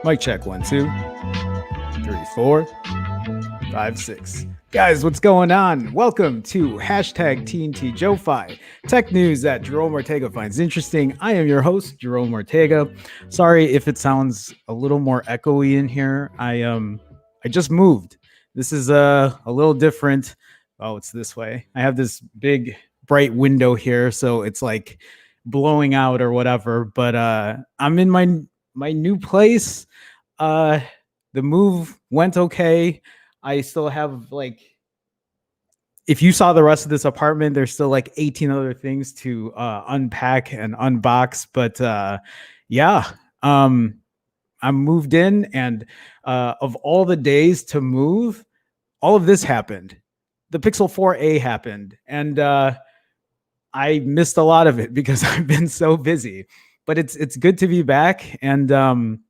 Mic check 1 2 3 4 5 6. Guys, what's going on? Welcome to hashtag TNT JoeFi, tech news that Jerome Ortega finds interesting. I am your host, Jerome Ortega. Sorry if it sounds a little more echoey in here. I just moved. This is a little different. Oh, it's this way. I have this big bright window here, so it's like blowing out or whatever. But I'm in my new place. The move went okay. I still have if you saw the rest of this apartment, there's still like 18 other things to unpack and unbox. But I'm moved in, and of all the days to move, all of this happened. The Pixel 4a happened, and I missed a lot of it because I've been so busy. But it's good to be back, and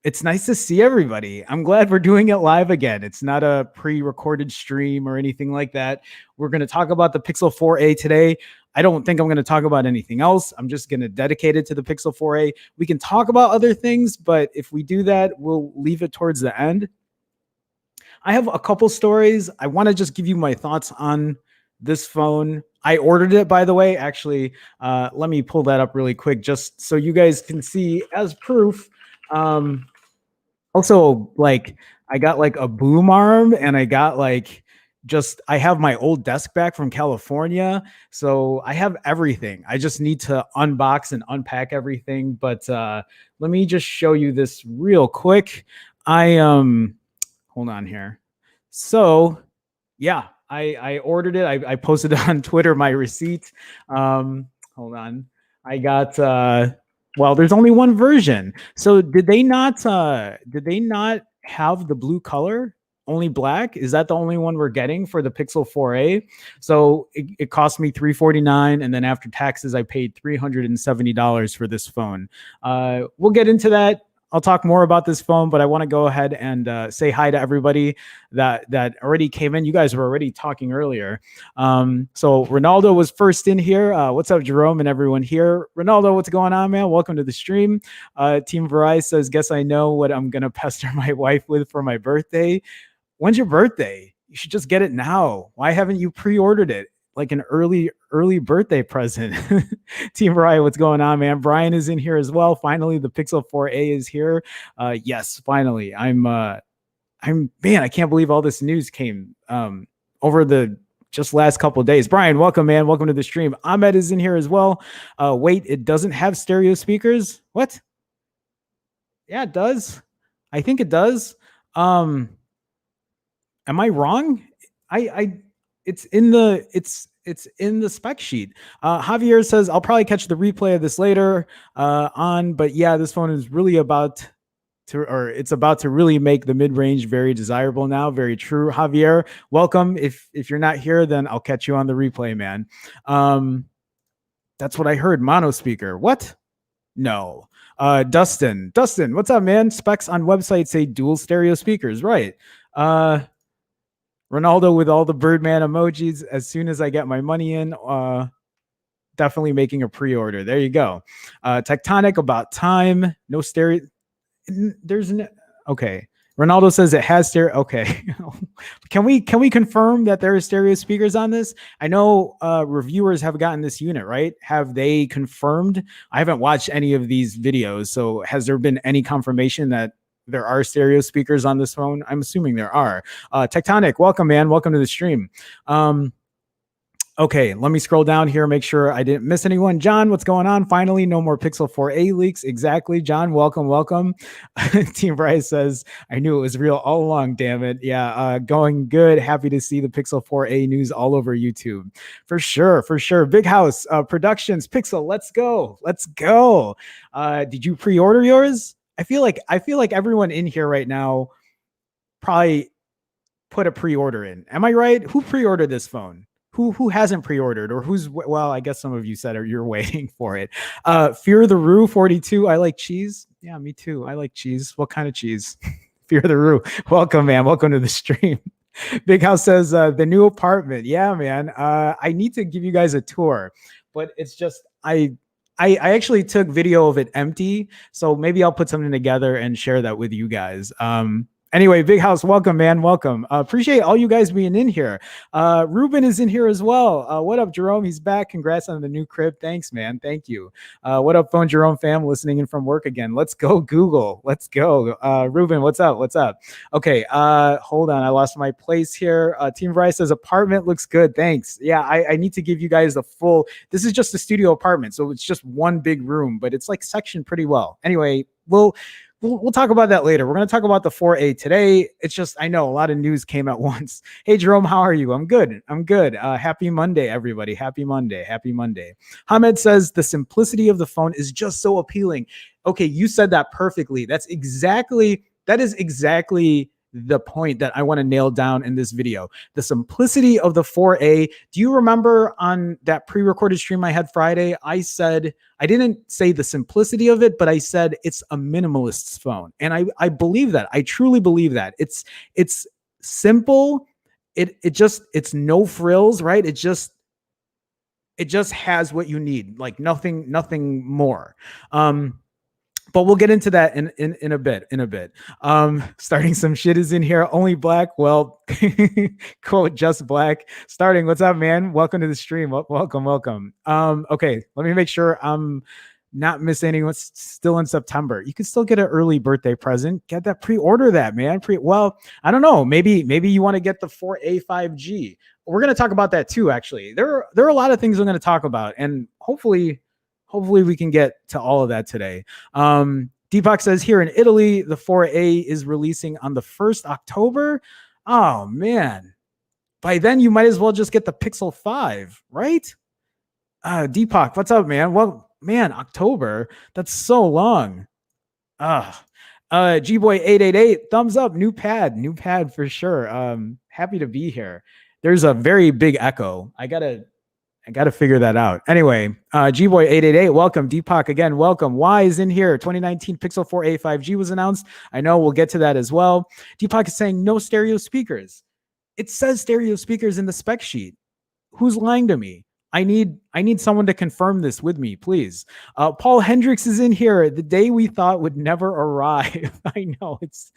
it's nice to see everybody. I'm glad we're doing it live again. It's not a pre-recorded stream or anything like that. We're going to talk about the Pixel 4a today. I don't think I'm going to talk about anything else. I'm just going to dedicate it to the Pixel 4a. We can talk about other things, but if we do that, we'll leave it towards the end. I have a couple stories. I want to just give you my thoughts on this phone. I ordered it, by the way. Actually, let me pull that up really quick just so you guys can see as proof. Also, I got a boom arm, and I got I have my old desk back from California. So I have everything. I just need to unbox and unpack everything. But let me just show you this real quick. Hold on here. So yeah, I ordered it. I posted on Twitter my receipt. Hold on. I got well, there's only one version. So did they not have the blue color? Only black? Is that the only one we're getting for the Pixel 4a? So it cost me $349, and then after taxes, I paid $370 for this phone. We'll get into that. I'll talk more about this phone, but I want to go ahead and say hi to everybody that already came in. You guys were already talking earlier. So Ronaldo was first in here. What's up, Jerome and everyone here? Ronaldo, what's going on, man? Welcome to the stream. Team Verge says, guess I know what I'm going to pester my wife with for my birthday. When's your birthday? You should just get it now. Why haven't you pre-ordered it? Like an early birthday present. Team Mariah, what's going on, man? Brian is in here as well. Finally, the Pixel 4a is here. Yes, finally. I'm man, I can't believe all this news came over the just last couple of days. Brian, welcome, man. Welcome to the stream. Ahmed is in here as well. Wait, it doesn't have stereo speakers? What? Yeah, it does. I think it does. Um, am I wrong? I it's in the it's in the spec sheet. Javier says I'll probably catch the replay of this later on, but yeah, this phone is really about to, or it's about to really make the mid-range very desirable now. Very true, Javier. Welcome. If you're not here, then I'll catch you on the replay, man. Um, that's what I heard. Mono speaker. What? No. Dustin, what's up, man? Specs on websites say dual stereo speakers, right? Ronaldo with all the Birdman emojis. As soon as I get my money in, definitely making a pre-order. There you go. Tectonic about time. No stereo. There's no. Okay. Ronaldo says it has stereo. Okay. can we confirm that there are stereo speakers on this? I know reviewers have gotten this unit, right? Have they confirmed? I haven't watched any of these videos, so has there been any confirmation that there are stereo speakers on this phone? I'm assuming there are. Tectonic, welcome, man. Welcome to the stream. Okay, let me scroll down here, make sure I didn't miss anyone. John, what's going on? Finally, no more Pixel 4a leaks. Exactly, John. Welcome. Team Bryce says, I knew it was real all along, damn it. Yeah, going good. Happy to see the Pixel 4a news all over YouTube. For sure. Big House Productions, Pixel, let's go. Did you pre-order yours? I feel like everyone in here right now probably put a pre-order in. Am I right? Who pre-ordered this phone? Who hasn't pre-ordered, or who's, well, I guess some of you said you're waiting for it. Fear the Rue 42. I like cheese. Yeah, me too. I like cheese. What kind of cheese? Fear the Rue. Welcome, man. Welcome to the stream. Big House says the new apartment. Yeah, man. I need to give you guys a tour, but it's just I actually took video of it empty, so maybe I'll put something together and share that with you guys. Anyway, Big House, welcome, man. Welcome. Appreciate all you guys being in here. Ruben is in here as well. What up, Jerome? He's back. Congrats on the new crib. Thanks, man. Thank you. What up, Phone Jerome fam? Listening in from work again. Let's go, Google. Let's go. Ruben, what's up? Okay, hold on. I lost my place here. Team Bryce says apartment looks good. Thanks. Yeah, I need to give you guys the full. This is just a studio apartment, so it's just one big room, but it's like sectioned pretty well. Anyway, we'll talk about that later. We're going to talk about the 4A today. It's just, I know a lot of news came at once. Hey, Jerome, how are you? I'm good. Happy Monday, everybody. Happy Monday. Hamed says the simplicity of the phone is just so appealing. Okay, you said that perfectly. That is exactly the point that I want to nail down in this video. The simplicity of the 4A. Do you remember on that pre-recorded stream I had Friday, I said, I didn't say the simplicity of it, but I said it's a minimalist's phone. And I believe that. I truly believe that. It's simple. It's no frills, right? It just has what you need, like nothing more. But we'll get into that in a bit. Starting some shit is in here. Only black. Well, quote just black. Starting. What's up, man? Welcome to the stream. Welcome. Okay, let me make sure I'm not missing anyone. Still in September. You can still get an early birthday present. Get that. Pre-order that, man. Well, I don't know. Maybe you want to get the 4A 5G. We're gonna talk about that too. Actually, there are a lot of things we're gonna talk about, and hopefully we can get to all of that today. Deepak says here in Italy, the 4A is releasing on the 1st October. Oh, man. By then, you might as well just get the Pixel 5, right? Deepak, what's up, man? Well, man, October. That's so long. Gboy 888, thumbs up. New pad for sure. Happy to be here. There's a very big echo. I gotta figure that out. Anyway, Gboy 888, welcome. Deepak again, welcome. Y is in here. 2019 Pixel 4a 5G was announced. I know we'll get to that as well. Deepak is saying no stereo speakers. It says stereo speakers in the spec sheet. Who's lying to me? I need someone to confirm this with me, please. Paul Hendricks is in here. The day we thought would never arrive. I know it's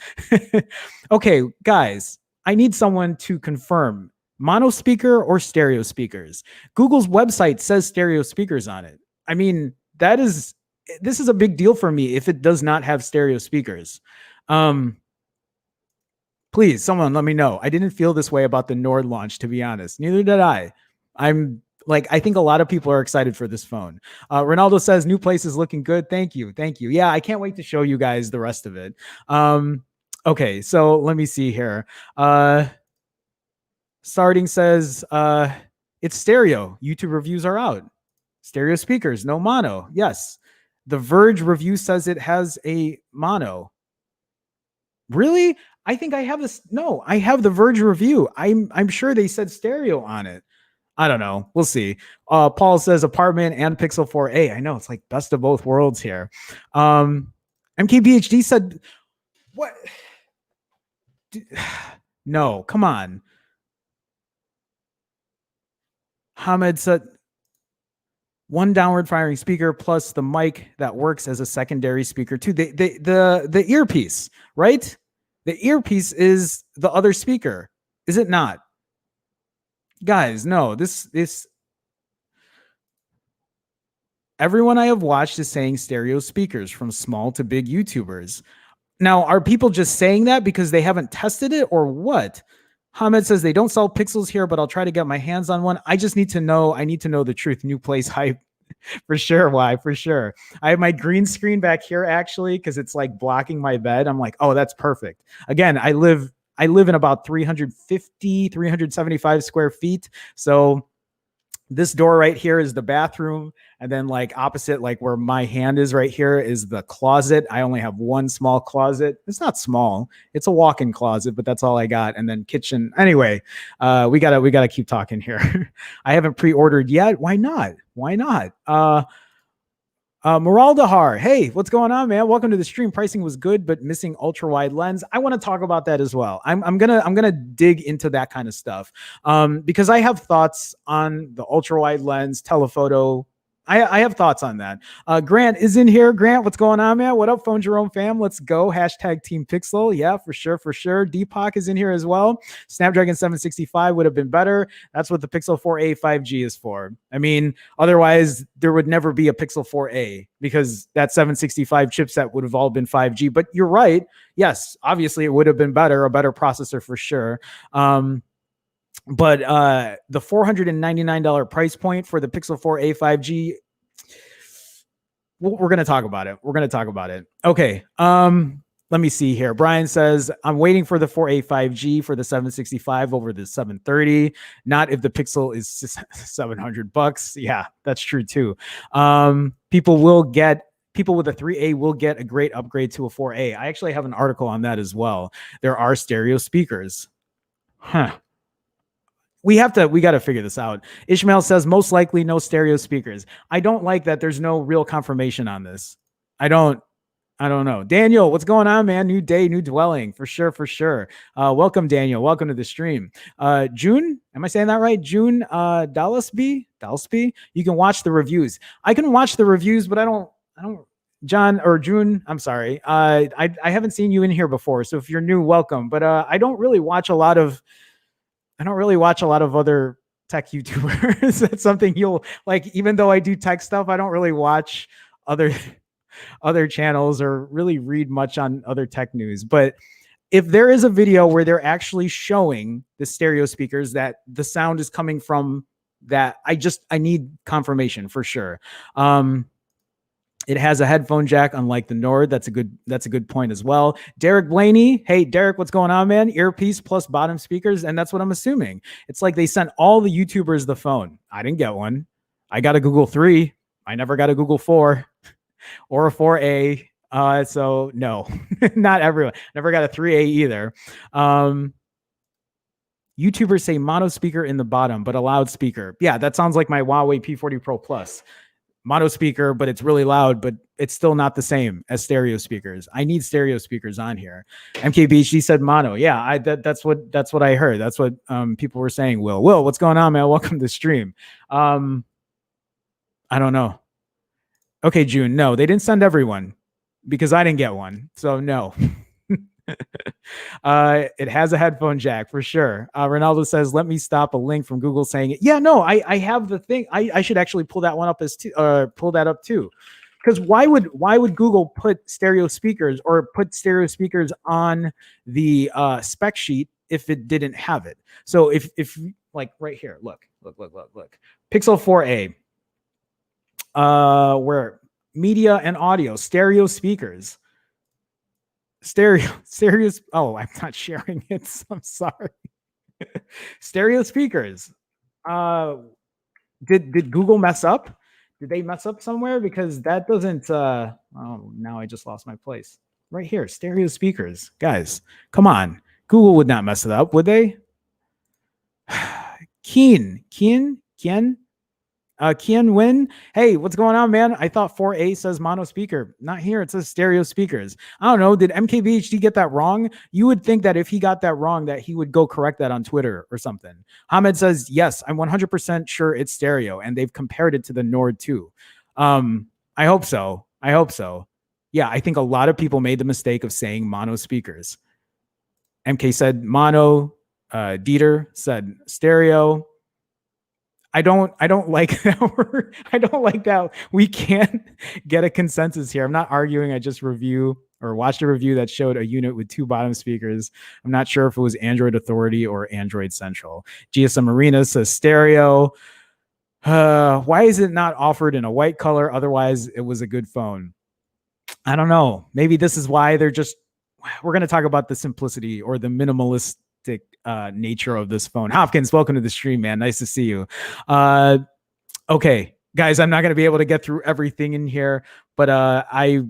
okay, guys. I need someone to confirm. Mono speaker or stereo speakers? Google's website says stereo speakers on it. I mean, this is a big deal for me if it does not have stereo speakers. Please, someone let me know. I didn't feel this way about the Nord launch, to be honest. Neither did I. I'm Like, I think a lot of people are excited for this phone. Ronaldo says new place is looking good. Thank you. Yeah, I can't wait to show you guys the rest of it. Okay, so let me see here. Starting says it's stereo. YouTube reviews are out. Stereo speakers, no mono. Yes. The Verge review says it has a mono. Really? I think I have this. No, I have the Verge review. I'm sure they said stereo on it. I don't know. We'll see. Paul says apartment and Pixel 4a. I know it's like best of both worlds here. MKBHD said, what? No, come on. Hamed said one downward firing speaker plus the mic that works as a secondary speaker too. The earpiece, right? The earpiece is the other speaker, is it not? Guys, no, this everyone I have watched is saying stereo speakers from small to big YouTubers. Now, are people just saying that because they haven't tested it or what? Hamed says they don't sell Pixels here, but I'll try to get my hands on one. I just need to know. I need to know the truth. New place hype. For sure. Why? For sure. I have my green screen back here actually because it's like blocking my bed. I'm like, oh, that's perfect. Again, I live in about 375 square feet. So this door right here is the bathroom. And then like opposite, like where my hand is right here is the closet. I only have one small closet. It's not small. It's a walk-in closet, but that's all I got. And then kitchen. Anyway, we gotta keep talking here. I haven't pre-ordered yet. Why not? Why not? Moral Dahar, hey, what's going on, man? Welcome to the stream. Pricing was good, but missing ultra wide lens. I want to talk about that as well. I'm gonna dig into that kind of stuff because I have thoughts on the ultra wide lens, telephoto. I have thoughts on that. Grant is in here. Grant, what's going on, man? What up, Phone Jerome fam? Let's go. Hashtag Team Pixel. Yeah, for sure, for sure. Deepak is in here as well. Snapdragon 765 would have been better. That's what the Pixel 4a 5G is for. I mean, otherwise there would never be a Pixel 4a because that 765 chipset would have all been 5G. But you're right. Yes, obviously it would have been better, a better processor for sure. But the $499 price point for the Pixel 4a 5G, we're going to talk about it. We're going to talk about it. Okay. Let me see here. Brian says, I'm waiting for the 4a 5G for the 765 over the 730. Not if the Pixel is $700. Yeah, that's true too. People with a 3A will get a great upgrade to a 4A. I actually have an article on that as well. There are stereo speakers. Huh. We got to figure this out. Ishmael says most likely no stereo speakers. I don't like that there's no real confirmation on this. I don't know. Daniel, what's going on, man? New day, new dwelling. For sure, for sure. Welcome, Daniel. Welcome to the stream. June, am I saying that right? June Dallasby? You can watch the reviews. I can watch the reviews, but I don't John or June, I'm sorry. I haven't seen you in here before, so if you're new, welcome. But I don't really watch a lot of other tech YouTubers. That's something you'll like, even though I do tech stuff, I don't really watch other channels or really read much on other tech news. But if there is a video where they're actually showing the stereo speakers that the sound is coming from that, I need confirmation for sure. It has a headphone jack, unlike the Nord. That's a good point as well. Derek Blaney. Hey, Derek, what's going on, man? Earpiece plus bottom speakers. And that's what I'm assuming. It's like they sent all the YouTubers the phone. I didn't get one. I got a Google 3. I never got a Google 4 or a 4A. So no, not everyone. Never got a 3A either. YouTubers say mono speaker in the bottom, but a loudspeaker. Yeah, that sounds like my Huawei P40 Pro Plus. Mono speaker, but it's really loud, but it's still not the same as stereo speakers. I need stereo speakers on here. MKBHD said mono. Yeah, that's what I heard. That's what people were saying. Will, what's going on, man? Welcome to the stream. I don't know. Okay, June. No, they didn't send everyone because I didn't get one. So no. It has a headphone jack for sure. Ronaldo says, let me stop a link from Google saying it. Yeah, no, I have the thing. I should actually pull that one up pull that up too. Because why would Google put stereo speakers or put stereo speakers on the spec sheet if it didn't have it? So if like right here. Look. Pixel 4a. Where media and audio, stereo speakers. Stereo. Oh, I'm not sharing it. So I'm sorry. Stereo speakers. Uh, did Google mess up? Did they mess up somewhere? Because that doesn't. Oh, now I just lost my place. Right here, stereo speakers, guys. Come on, Google would not mess it up, would they? Keen. Kian Win, hey, what's going on, man? I thought 4A says mono speaker. Not here. It says stereo speakers. I don't know. Did MKBHD get that wrong? You would think that if he got that wrong, that he would go correct that on Twitter or something. Ahmed says, yes, I'm 100% sure it's stereo, and they've compared it to the Nord too. I hope so. Yeah, I think a lot of people made the mistake of saying mono speakers. MK said mono. Dieter said stereo. I don't like that I don't like that we can't get a consensus here. I'm not arguing. I just watched a review that showed a unit with 2 bottom speakers. I'm not sure if it was Android Authority or Android Central. GSM Arena says stereo. Why is it not offered in a white color? Otherwise, it was a good phone. I don't know. Maybe this is why we're going to talk about the simplicity or the minimalist nature of this phone. Hopkins, welcome to the stream, man. Nice to see you. Okay, guys, I'm not going to be able to get through everything in here, but I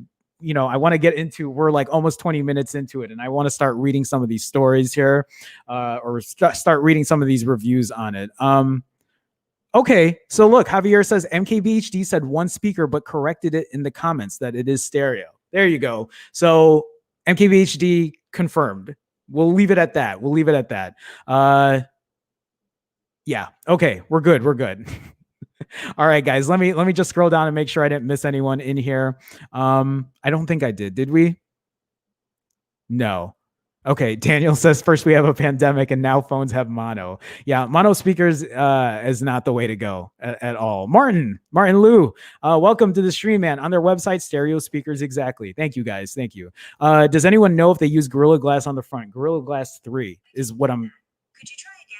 want to get into, we're like almost 20 minutes into it, and I want to start reading some of these stories here, or start reading some of these reviews on it. Okay, so look, Javier says MKBHD said 1 speaker, but corrected it in the comments that it is stereo. There you go. So MKBHD confirmed. We'll leave it at that. Yeah. Okay. We're good. All right, guys. Let me just scroll down and make sure I didn't miss anyone in here. I don't think I did. Did we? No. Okay. Daniel says first we have a pandemic and now phones have mono. Yeah. Mono speakers is not the way to go at all. Martin Liu, welcome to the stream, man. On their website, stereo speakers. Exactly. Thank you, guys. Thank you. Does anyone know if they use Gorilla Glass on the front? Gorilla Glass 3 is what I'm. Could you try again?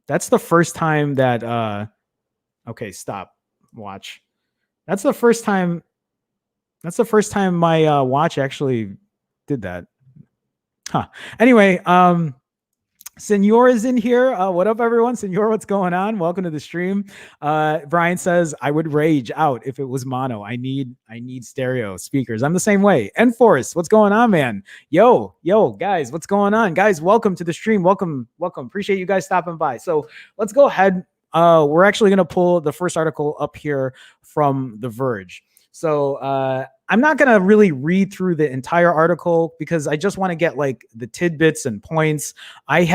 That's the first time that, okay, stop. Watch. That's the first time my watch actually did that. Huh. Anyway, Senor is in here. What up, everyone? Senor, what's going on? Welcome to the stream. Brian says, I would rage out if it was mono. I need stereo speakers. I'm the same way. Enforce, what's going on, man? Yo, guys, what's going on? Guys, welcome to the stream. Welcome. Appreciate you guys stopping by. So let's go ahead. We're actually going to pull the first article up here from The Verge. So I'm not going to really read through the entire article because I just want to get like the tidbits and points. I've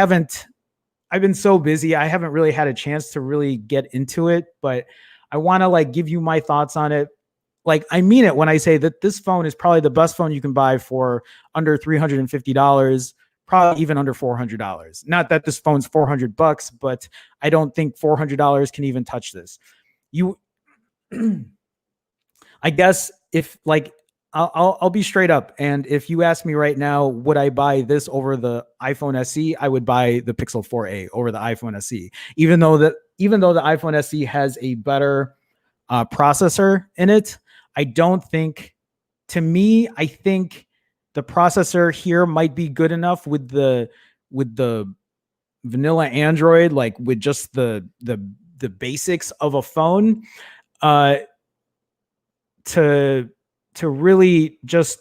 been so busy. I haven't really had a chance to really get into it, but I want to like give you my thoughts on it. Like, I mean it when I say that this phone is probably the best phone you can buy for under $350, probably even under $400. Not that this phone's $400, but I don't think $400 can even touch this. I guess if like, I'll be straight up. And if you ask me right now, would I buy this over the iPhone SE? I would buy the Pixel 4a over the iPhone SE, even though the iPhone SE has a better processor in it. I think the processor here might be good enough with the vanilla Android, like with just the basics of a phone, to really just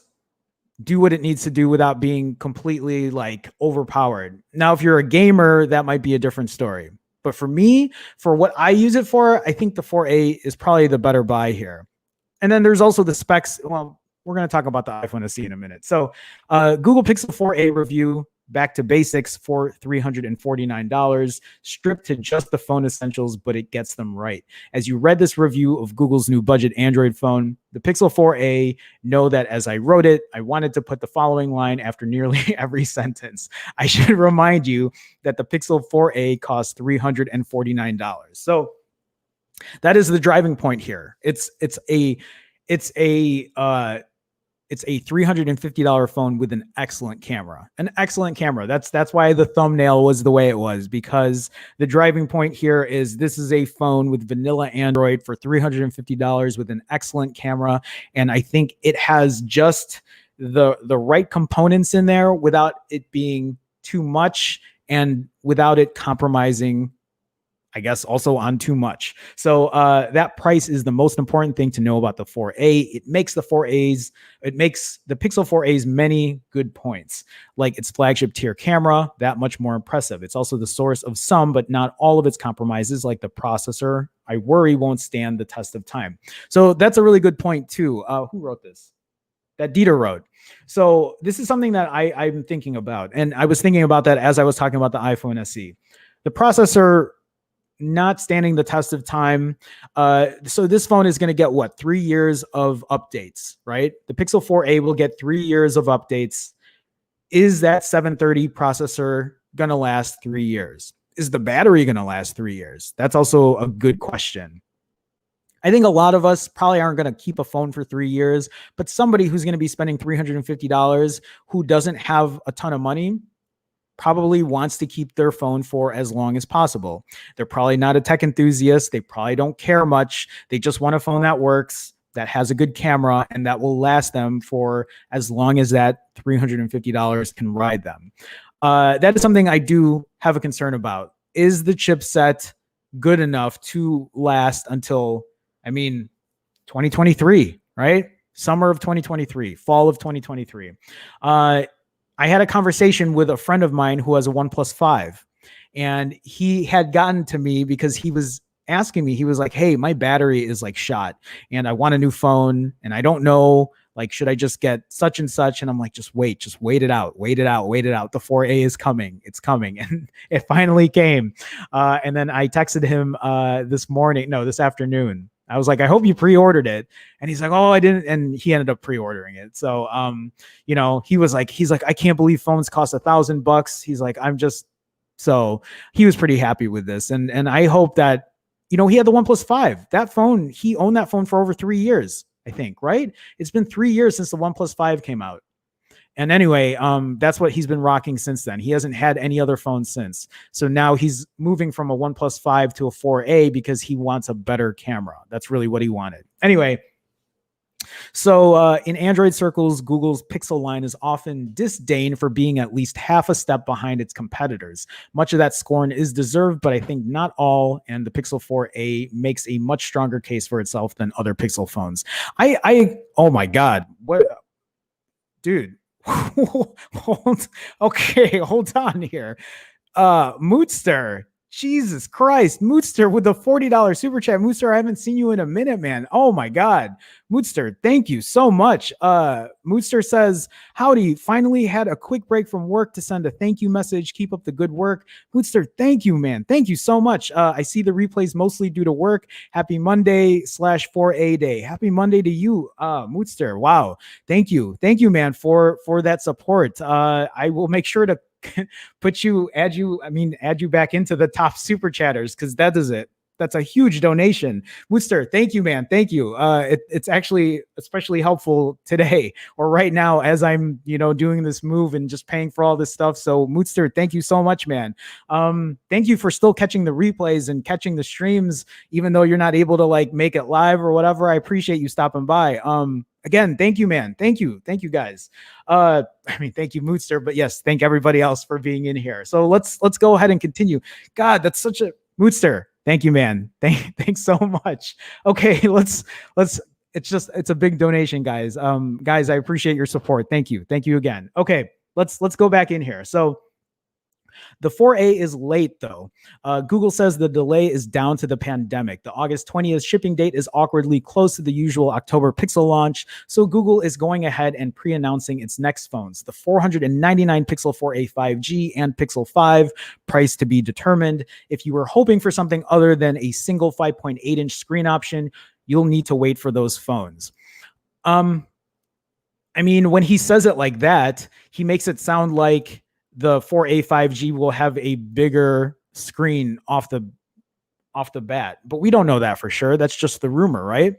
do what it needs to do without being completely like overpowered. Now, if you're a gamer, that might be a different story. But for me, for what I use it for, I think the 4a is probably the better buy here. And then there's also the specs. Well, we're going to talk about the iPhone SE in a minute. So Google Pixel 4a review, back to basics for $349, stripped to just the phone essentials, but it gets them right. As you read this review of Google's new budget Android phone, the Pixel 4a, know that as I wrote it, I wanted to put the following line after nearly every sentence. I should remind you that the Pixel 4a costs $349. So that is the driving point here. It's a it's a $350 phone with an excellent camera. An excellent camera. That's why the thumbnail was the way it was, because the driving point here is this is a phone with vanilla Android for $350 with an excellent camera, and I think it has just the right components in there without it being too much and without it compromising, I guess, also on too much. So that price is the most important thing to know about the 4A. It makes the Pixel 4A's many good points, like its flagship tier camera, that much more impressive. It's also the source of some, but not all of its compromises, like the processor, I worry won't stand the test of time. So that's a really good point too. Who wrote this? That Dieter wrote. So this is something that I'm thinking about. And I was thinking about that as I was talking about the iPhone SE. The processor not standing the test of time. So this phone is going to get what? 3 years of updates, right? The Pixel 4a will get 3 years of updates. Is that 730 processor going to last 3 years? Is the battery going to last 3 years? That's also a good question. I think a lot of us probably aren't going to keep a phone for 3 years, but somebody who's going to be spending $350 who doesn't have a ton of money probably wants to keep their phone for as long as possible. They're probably not a tech enthusiast. They probably don't care much. They just want a phone that works, that has a good camera, and that will last them for as long as that $350 can ride them. That is something I do have a concern about. Is the chipset good enough to last until, 2023, right? Summer of 2023, fall of 2023. I had a conversation with a friend of mine who has a OnePlus 5, and he had gotten to me because he was asking me, he was like, hey, my battery is like shot and I want a new phone and I don't know, like, should I just get such and such? And I'm like, just wait it out. The 4A is coming. It's coming. And it finally came. And then I texted him this afternoon. I was like, I hope you pre-ordered it. And he's like, oh, I didn't. And he ended up pre-ordering it. So, he's like, I can't believe phones cost $1,000. He's like, so he was pretty happy with this. And I hope that, he had the OnePlus 5, that phone, he owned that phone for over 3 years, I think, right? It's been 3 years since the OnePlus 5 came out. And anyway, that's what he's been rocking since then. He hasn't had any other phone since. So now he's moving from a OnePlus 5 to a 4A because he wants a better camera. That's really what he wanted. Anyway, so in Android circles, Google's Pixel line is often disdained for being at least half a step behind its competitors. Much of that scorn is deserved, but I think not all, and the Pixel 4a makes a much stronger case for itself than other Pixel phones. Oh my God, what, dude? Hold on here. Mootster, Jesus Christ, Mootster with the $40 super chat. Mootster, I haven't seen you in a minute, man. Oh my God, Mootster, thank you so much. Mootster says, howdy, finally had a quick break from work to send a thank you message. Keep up the good work. Mootster, thank you, man. Thank you so much. I see the replays mostly due to work. Happy Monday /4A day. Happy Monday to you, Mootster. Wow. Thank you, man, for that support. I will make sure to add you back into the top super chatters, because that is it. That's a huge donation. Woodster, thank you, man. Thank you. It's actually especially helpful today or right now as I'm, doing this move and just paying for all this stuff. So Moodster, thank you so much, man. Thank you for still catching the replays and catching the streams, even though you're not able to make it live or whatever. I appreciate you stopping by. Again, thank you, man. Thank you, guys. Thank you, Moodster, but yes, thank everybody else for being in here. So let's go ahead and continue. God, that's such a Moodster. Thank you, man. Thanks so much. Okay, let's. It's a big donation, guys. Guys, I appreciate your support. Thank you again. Okay, let's go back in here. So the 4A is late, though. Google says the delay is down to the pandemic. The August 20th shipping date is awkwardly close to the usual October Pixel launch, so Google is going ahead and pre-announcing its next phones, the 499 Pixel 4a 5G and Pixel 5, price to be determined. If you were hoping for something other than a single 5.8-inch screen option, you'll need to wait for those phones. When he says it like that, he makes it sound like the 4a 5G will have a bigger screen off the bat, but we don't know that for sure. That's just the rumor, right?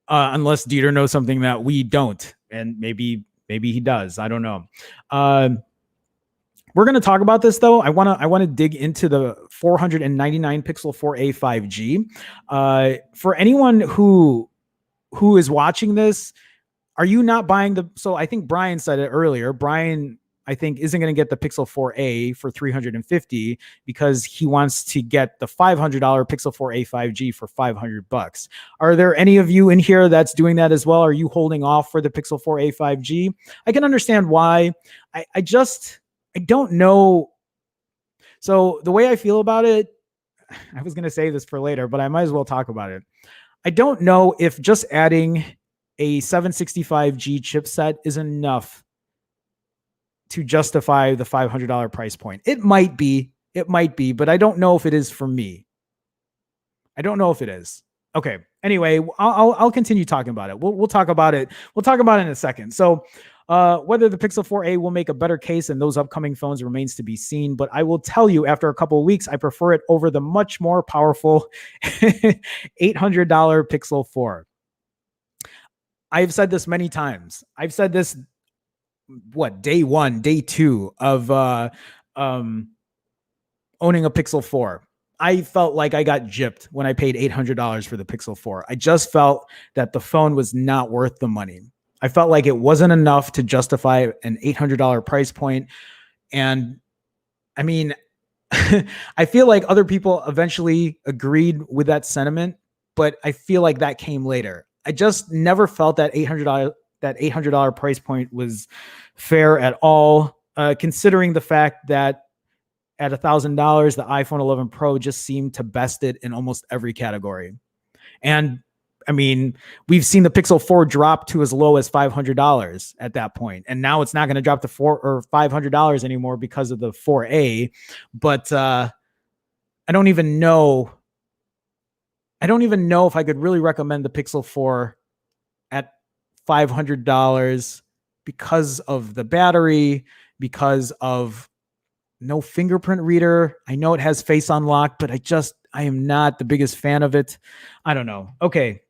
Unless Dieter knows something that we don't. and maybe he does. I don't know. We're going to talk about this though. I want to dig into the 499 pixel 4a 5G. For anyone who is watching this, are you not buying the? So I think Brian said it earlier. Brian, I think, isn't going to get the Pixel 4a for $350 because he wants to get the $500 Pixel 4a 5G for $500. Are there any of you in here that's doing that as well? Are you holding off for the Pixel 4a 5G? I can understand why. I don't know. So the way I feel about it, I was going to say this for later, but I might as well talk about it. I don't know if just adding a 765G chipset is enough to justify the $500 price point. It might be, but I don't know if it is for me. I don't know if it is. Okay. Anyway, I'll continue talking about it. We'll talk about it. We'll talk about it in a second. So whether the Pixel 4a will make a better case than those upcoming phones remains to be seen. But I will tell you, after a couple of weeks, I prefer it over the much more powerful $800 Pixel 4. I've said this many times. I've said this, day one, day two of owning a Pixel 4. I felt like I got gypped when I paid $800 for the Pixel 4. I just felt that the phone was not worth the money. I felt like it wasn't enough to justify an $800 price point. And I mean, I feel like other people eventually agreed with that sentiment, but I feel like that came later. I just never felt that $800 price point was fair at all, considering the fact that at $1,000, the iPhone 11 Pro just seemed to best it in almost every category. And I mean, we've seen the Pixel 4 drop to as low as $500 at that point. And now it's not going to drop to $500 anymore because of the 4A. But I don't even know. I don't even know if I could really recommend the Pixel 4 at $500 because of the battery, because of no fingerprint reader. I know it has Face Unlock, but I am not the biggest fan of it. I don't know. Okay.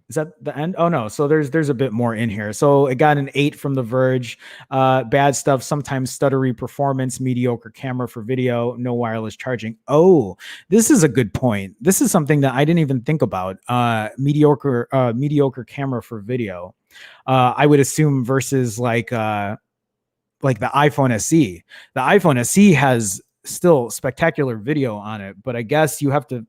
Is that the end? Oh no. So there's a bit more in here. So it got an 8 from The Verge. Bad stuff. Sometimes stuttery performance, mediocre camera for video, no wireless charging. Oh, this is a good point. This is something that I didn't even think about. Mediocre camera for video. I would assume versus like the iPhone SE. The iPhone SE has still spectacular video on it, but I guess you have to.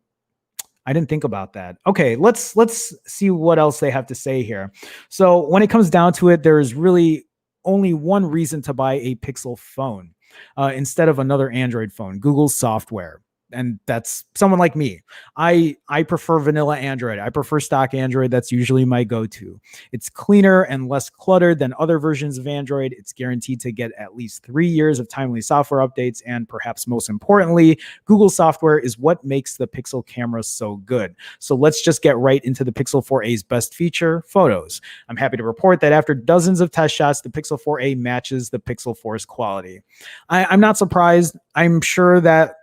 I didn't think about that. Okay, let's see what else they have to say here. So when it comes down to it, there is really only one reason to buy a Pixel phone instead of another Android phone: Google's software. And that's someone like me. I prefer vanilla Android. I prefer stock Android. That's usually my go-to. It's cleaner and less cluttered than other versions of Android. It's guaranteed to get at least 3 years of timely software updates. And perhaps most importantly, Google software is what makes the Pixel camera so good. So let's just get right into the Pixel 4a's best feature, photos. I'm happy to report that after dozens of test shots, the Pixel 4a matches the Pixel 4's quality. I'm not surprised. I'm sure that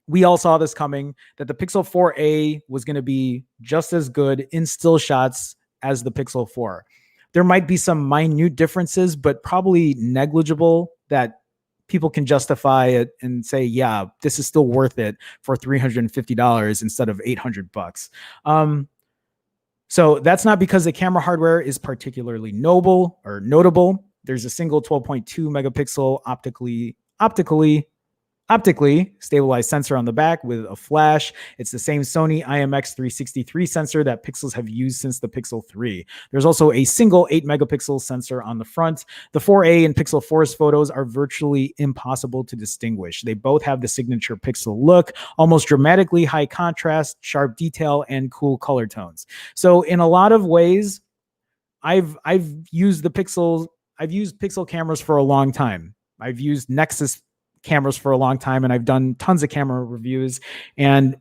we all saw this coming, that the Pixel 4a was going to be just as good in still shots as the Pixel 4. There might be some minute differences, but probably negligible, that people can justify it and say, yeah, this is still worth it for $350 instead of $800. So that's not because the camera hardware is particularly notable. There's a single 12.2 megapixel optically stabilized sensor on the back with a flash. It's the same Sony IMX363 sensor that Pixels have used since the Pixel 3. There's also a single 8 megapixel sensor on the front. The 4a and Pixel 4's photos are virtually impossible to distinguish. They both have the signature Pixel look, almost dramatically high contrast, sharp detail, and cool color tones. So in a lot of ways, I've used Pixel cameras for a long time. I've used Nexus cameras for a long time, and I've done tons of camera reviews. And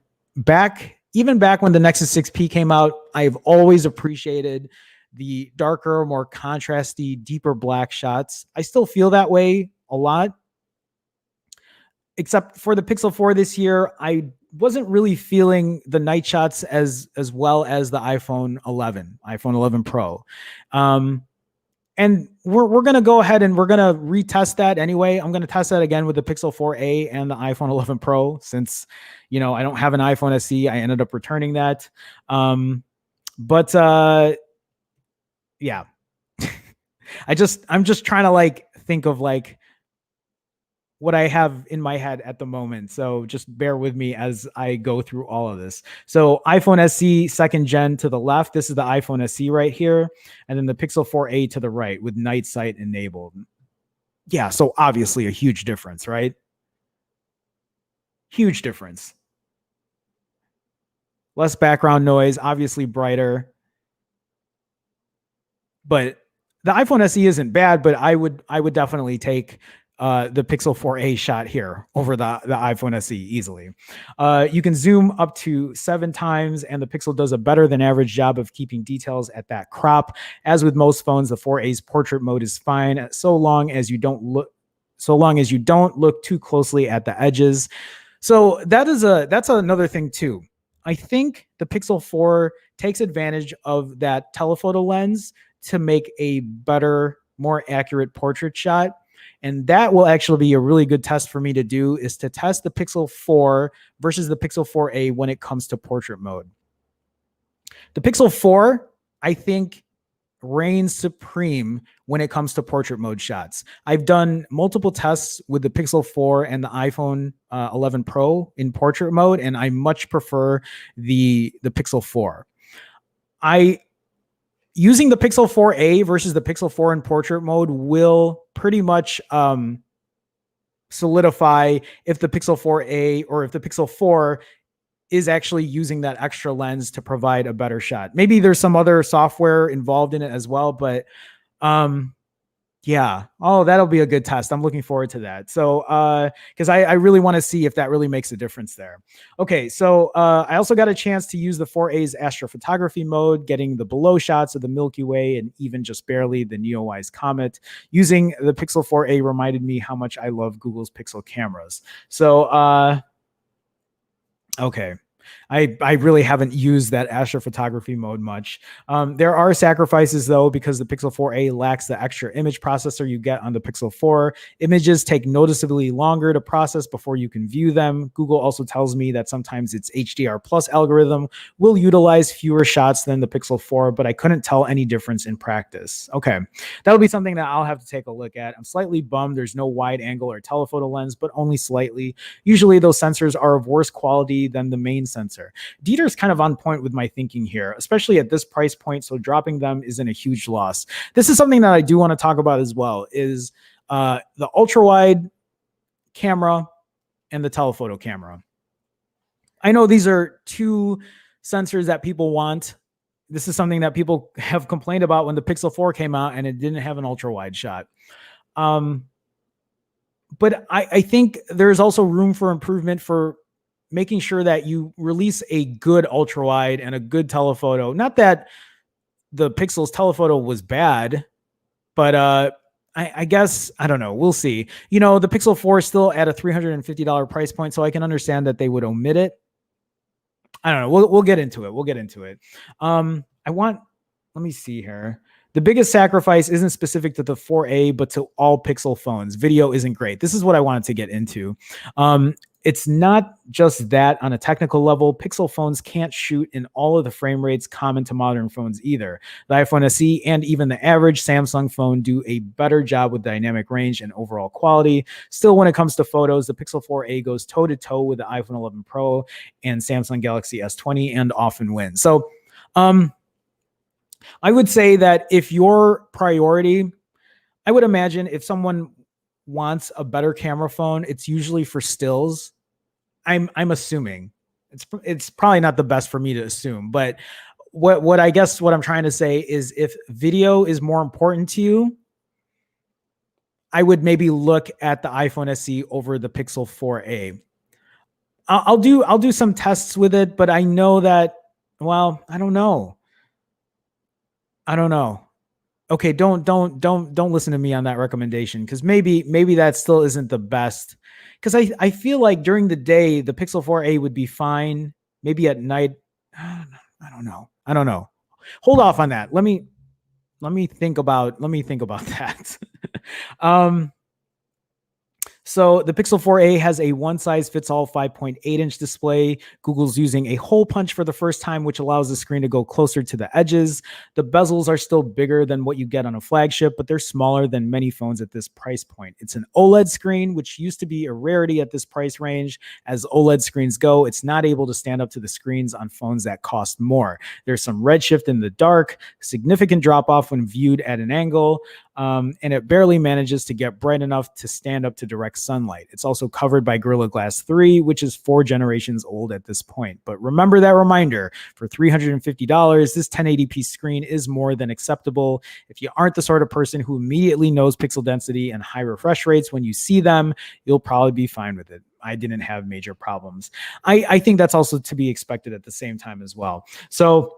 even back when the Nexus 6P came out, I've always appreciated the darker, more contrasty, deeper black shots. I still feel that way a lot, except for the Pixel 4 this year. I wasn't really feeling the night shots as well as the iPhone 11 Pro. And we're going to go ahead and we're going to retest that anyway. I'm going to test that again with the Pixel 4a and the iPhone 11 Pro, since, you know, I don't have an iPhone SE. I ended up returning that. But yeah, I'm just trying to like think of like what I have in my head at the moment. So just bear with me as I go through all of this. So iPhone SE second gen to the left. This is the iPhone SE right here. And then the Pixel 4a to the right with night sight enabled. Yeah, so obviously a huge difference, right? Huge difference. Less background noise, obviously brighter. But the iPhone SE isn't bad, but I would definitely take the Pixel 4a shot here over the iPhone SE easily. You can zoom up to 7 times, and the Pixel does a better than average job of keeping details at that crop. As with most phones, the 4a's portrait mode is fine so long as you don't look too closely at the edges. So that's another thing too. I think the Pixel 4 takes advantage of that telephoto lens to make a better, more accurate portrait shot. And that will actually be a really good test for me to do, is to test the Pixel 4 versus the Pixel 4a when it comes to portrait mode. The Pixel 4, I think, reigns supreme when it comes to portrait mode shots. I've done multiple tests with the Pixel 4 and the iPhone 11 Pro in portrait mode, and I much prefer the Pixel 4. Using the Pixel 4a versus the Pixel 4 in portrait mode will pretty much solidify if the Pixel 4a or if the Pixel 4 is actually using that extra lens to provide a better shot. Maybe there's some other software involved in it as well, but yeah. Oh, that'll be a good test. I'm looking forward to that. So, because I really want to see if that really makes a difference there. Okay, so I also got a chance to use the 4a's astrophotography mode, getting the below shots of the Milky Way and even just barely the Neowise Comet. Using the Pixel 4a reminded me how much I love Google's Pixel cameras. So, okay. I really haven't used that astrophotography mode much. There are sacrifices though, because the Pixel 4a lacks the extra image processor you get on the Pixel 4. Images take noticeably longer to process before you can view them. Google also tells me that sometimes its HDR Plus algorithm will utilize fewer shots than the Pixel 4, but I couldn't tell any difference in practice. Okay, that'll be something that I'll have to take a look at. I'm slightly bummed there's no wide angle or telephoto lens, but only slightly. Usually those sensors are of worse quality than the main sensor. Dieter's kind of on point with my thinking here, especially at this price point, so dropping them isn't a huge loss. This is something that I do want to talk about as well, is the ultra-wide camera and the telephoto camera. I know these are two sensors that people want. This is something that people have complained about when the Pixel 4 came out and it didn't have an ultra-wide shot. But I think there's also room for improvement for making sure that you release a good ultra wide and a good telephoto. Not that the Pixel's telephoto was bad, but I guess, I don't know. We'll see. You know, the Pixel 4 is still at a $350 price point, so I can understand that they would omit it. I don't know. We'll get into it. Let me see here. The biggest sacrifice isn't specific to the 4a, but to all Pixel phones. Video isn't great. This is what I wanted to get into. It's not just that on a technical level. Pixel phones can't shoot in all of the frame rates common to modern phones either. The iPhone SE and even the average Samsung phone do a better job with dynamic range and overall quality. Still, when it comes to photos, the Pixel 4a goes toe-to-toe with the iPhone 11 Pro and Samsung Galaxy S20 and often wins. So, I would say that if your priority, I would imagine if someone wants a better camera phone, it's usually for stills. I'm assuming it's probably not the best for me to assume, but what I guess what I'm trying to say is if video is more important to you, I would maybe look at the iPhone SE over the Pixel 4a. I'll do some tests with it, but I know that, well, I don't know. Okay, don't listen to me on that recommendation, because maybe that still isn't the best. Because I feel like during the day the Pixel 4a would be fine. Maybe at night, I don't know. I don't know. Hold off on that. Let me think about that. um So the Pixel 4a has a one size fits all 5.8-inch display. Google's using a hole punch for the first time, which allows the screen to go closer to the edges. The bezels are still bigger than what you get on a flagship, but they're smaller than many phones at this price point. It's an OLED screen, which used to be a rarity at this price range. As OLED screens go, it's not able to stand up to the screens on phones that cost more. There's some redshift in the dark, significant drop off when viewed at an angle, and it barely manages to get bright enough to stand up to direct sunlight. It's also covered by Gorilla Glass 3, which is 4 generations old at this point. But remember that reminder, for $350, this 1080p screen is more than acceptable. If you aren't the sort of person who immediately knows pixel density and high refresh rates when you see them, you'll probably be fine with it. I didn't have major problems. I think that's also to be expected at the same time as well. So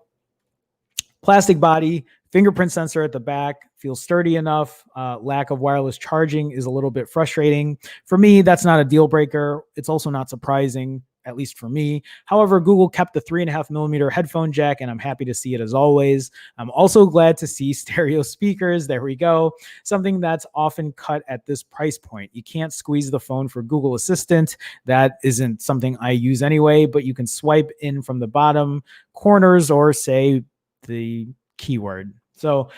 plastic body, fingerprint sensor at the back, feels sturdy enough. Lack of wireless charging is a little bit frustrating. For me, that's not a deal breaker. It's also not surprising, at least for me. However, Google kept the 3.5mm headphone jack, and I'm happy to see it as always. I'm also glad to see stereo speakers. There we go. Something that's often cut at this price point. You can't squeeze the phone for Google Assistant. That isn't something I use anyway, but you can swipe in from the bottom corners or say the keyword. So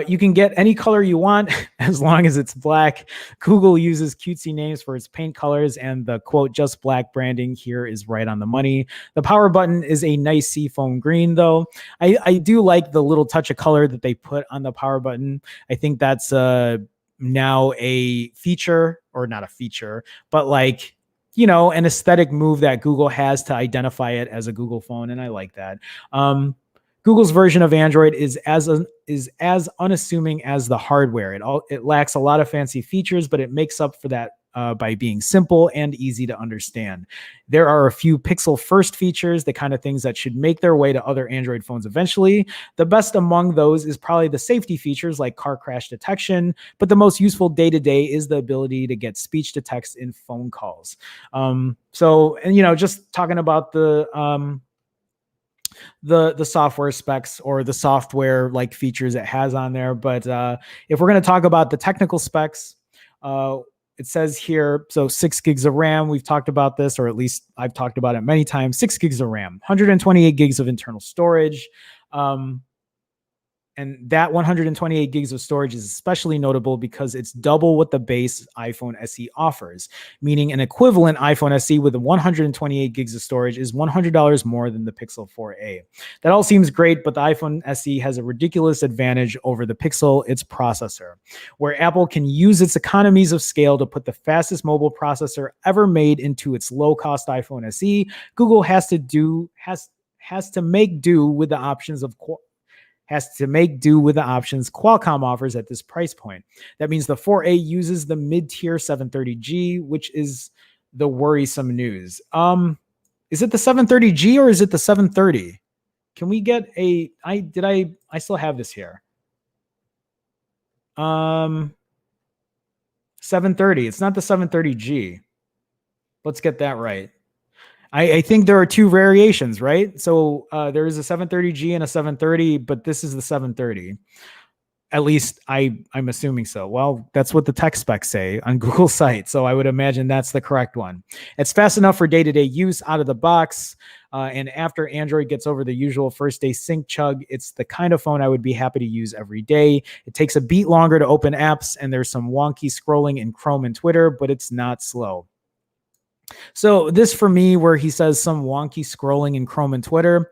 you can get any color you want as long as it's black. Google uses cutesy names for its paint colors, and the quote just black branding here is right on the money. The power button is a nice seafoam green, though. I do like the little touch of color that they put on the power button. I think that's now a feature, or not a feature, but like, you know, an aesthetic move that Google has to identify it as a Google phone, and I like that. Google's version of Android is as unassuming as the hardware. It lacks a lot of fancy features, but it makes up for that by being simple and easy to understand. There are a few Pixel first features, the kind of things that should make their way to other Android phones eventually. The best among those is probably the safety features like car crash detection, but the most useful day-to-day is the ability to get speech to text in phone calls. So, and you know, just talking about the software specs or the software like features it has on there. But if we're going to talk about the technical specs, it says here, so 6 gigs of RAM, we've talked about this, or at least I've talked about it many times. 6 gigs of RAM, 128 gigs of internal storage. And that 128 gigs of storage is especially notable because it's double what the base iPhone SE offers, meaning an equivalent iPhone SE with 128 gigs of storage is $100 more than the Pixel 4a. That all seems great, but the iPhone SE has a ridiculous advantage over the Pixel, its processor. Where Apple can use its economies of scale to put the fastest mobile processor ever made into its low-cost iPhone SE, Google has to make do with the options Qualcomm offers at this price point. That means the 4a uses the mid-tier 730G, which is the worrisome news. Is it the 730G or is it the 730? Can we get I still have this here. 730. It's not the 730G. Let's get that right. I think there are two variations, right? So there is a 730G and a 730, but this is the 730. At least I'm assuming so. Well, that's what the tech specs say on Google's site. So I would imagine that's the correct one. It's fast enough for day-to-day use out of the box. And after Android gets over the usual first day sync chug, it's the kind of phone I would be happy to use every day. It takes a beat longer to open apps, and there's some wonky scrolling in Chrome and Twitter, but it's not slow. So this for me, where he says some wonky scrolling in Chrome and Twitter,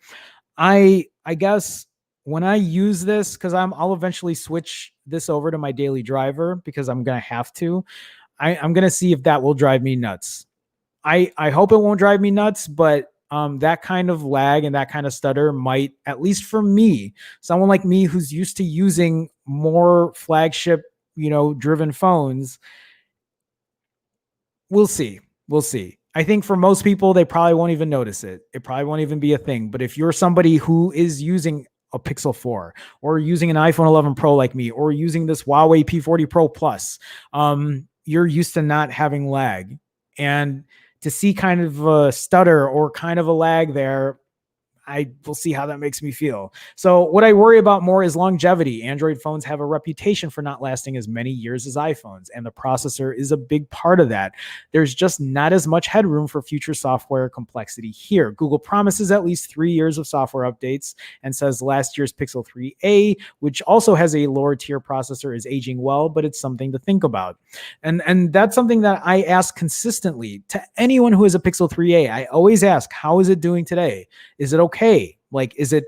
I guess when I use this, because I'll eventually switch this over to my daily driver because I'm gonna have to. I'm gonna see if that will drive me nuts. I hope it won't drive me nuts, but that kind of lag and that kind of stutter might, at least for me, someone like me who's used to using more flagship, driven phones. We'll see. We'll see. I think for most people, they probably won't even notice it. It probably won't even be a thing. But if you're somebody who is using a Pixel 4 or using an iPhone 11 Pro like me or using this Huawei P40 Pro Plus, you're used to not having lag. And to see kind of a stutter or kind of a lag there, I will see how that makes me feel. So what I worry about more is longevity. Android phones have a reputation for not lasting as many years as iPhones, and the processor is a big part of that. There's just not as much headroom for future software complexity here. Google promises at least 3 years of software updates and says last year's Pixel 3a, which also has a lower tier processor, is aging well, but it's something to think about. And that's something that I ask consistently to anyone who has a Pixel 3a. I always ask, how is it doing today? Is it okay? Like, is it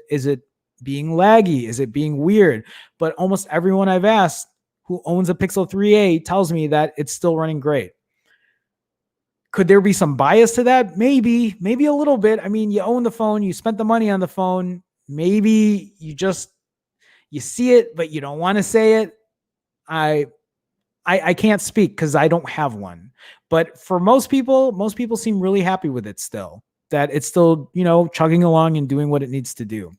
being laggy? Is it being weird? But almost everyone I've asked who owns a Pixel 3a tells me that it's still running great. Could there be some bias to that? Maybe a little bit. I mean, you own the phone, you spent the money on the phone. Maybe you see it, but you don't want to say it. I can't speak because I don't have one. But for most people seem really happy with it still. That it's still, chugging along and doing what it needs to do.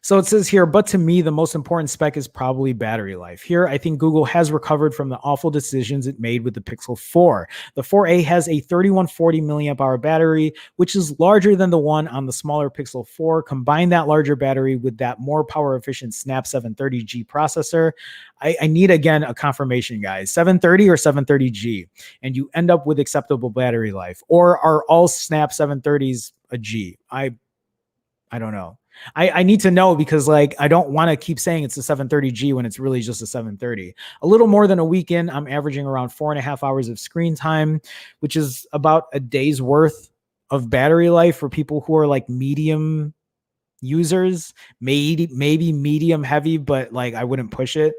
So it says here, but to me, the most important spec is probably battery life. Here, I think Google has recovered from the awful decisions it made with the Pixel 4. The 4a has a 3140 milliamp hour battery, which is larger than the one on the smaller Pixel 4. Combine that larger battery with that more power efficient Snap 730G processor. I need, again, a confirmation, guys. 730 or 730G, and you end up with acceptable battery life. Or are all Snap 730s a G? I don't know. I need to know because I don't want to keep saying it's a 730G when it's really just a 730. A little more than a week in, I'm averaging around 4.5 hours of screen time, which is about a day's worth of battery life for people who are medium users, maybe medium heavy, but I wouldn't push it.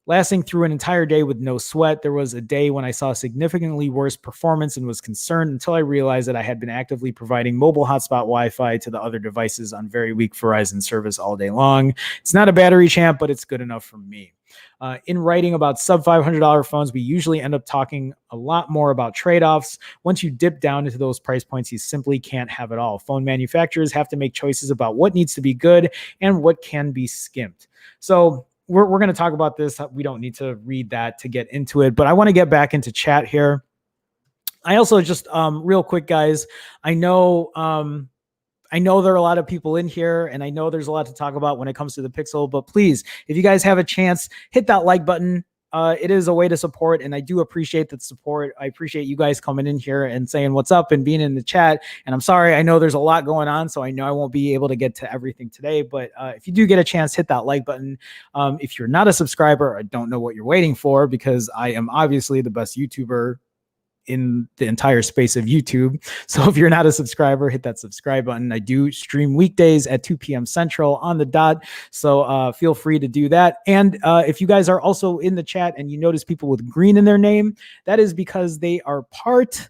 Lasting through an entire day with no sweat. There was a day when I saw significantly worse performance and was concerned until I realized that I had been actively providing mobile hotspot Wi-Fi to the other devices on very weak Verizon service all day long. It's not a battery champ, but it's good enough for me. In writing about sub $500 phones, we usually end up talking a lot more about trade-offs. Once you dip down into those price points, you simply can't have it all. Phone manufacturers have to make choices about what needs to be good and what can be skimped. So we're going to talk about this. We don't need to read that to get into it, but I want to get back into chat here. I also just real quick, guys, I know there are a lot of people in here, and I know there's a lot to talk about when it comes to the Pixel, but please, if you guys have a chance, hit that like button. It is a way to support, and I do appreciate the support. I appreciate you guys coming in here and saying what's up and being in the chat. And I'm sorry, I know there's a lot going on, so I know I won't be able to get to everything today. But if you do get a chance, hit that like button. If you're not a subscriber, I don't know what you're waiting for, because I am obviously the best YouTuber in the entire space of YouTube. So if you're not a subscriber, hit that subscribe button. I do stream weekdays at 2 p.m. Central on the dot. So feel free to do that. And if you guys are also in the chat and you notice people with green in their name, that is because they are part.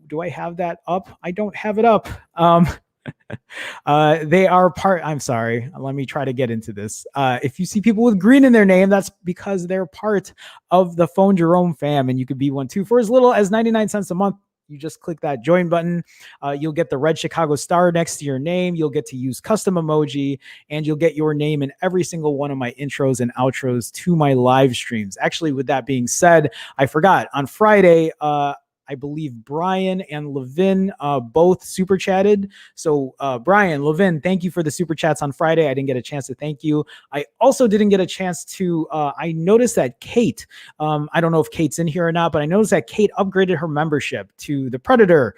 Do I have that up? I don't have it up. They are part. I'm sorry. Let me try to get into this. If you see people with green in their name, that's because they're part of the Phone Jerome fam, and you could be one too. For as little as 99 cents a month, you just click that join button. You'll get the red Chicago star next to your name. You'll get to use custom emoji, and you'll get your name in every single one of my intros and outros to my live streams. Actually, with that being said, I forgot on Friday, I believe Brian and Levin both super chatted. So Brian, Levin, thank you for the super chats on Friday. I didn't get a chance to thank you. I also didn't get a chance to, I noticed that Kate, I don't know if Kate's in here or not, but I noticed that Kate upgraded her membership to the Predator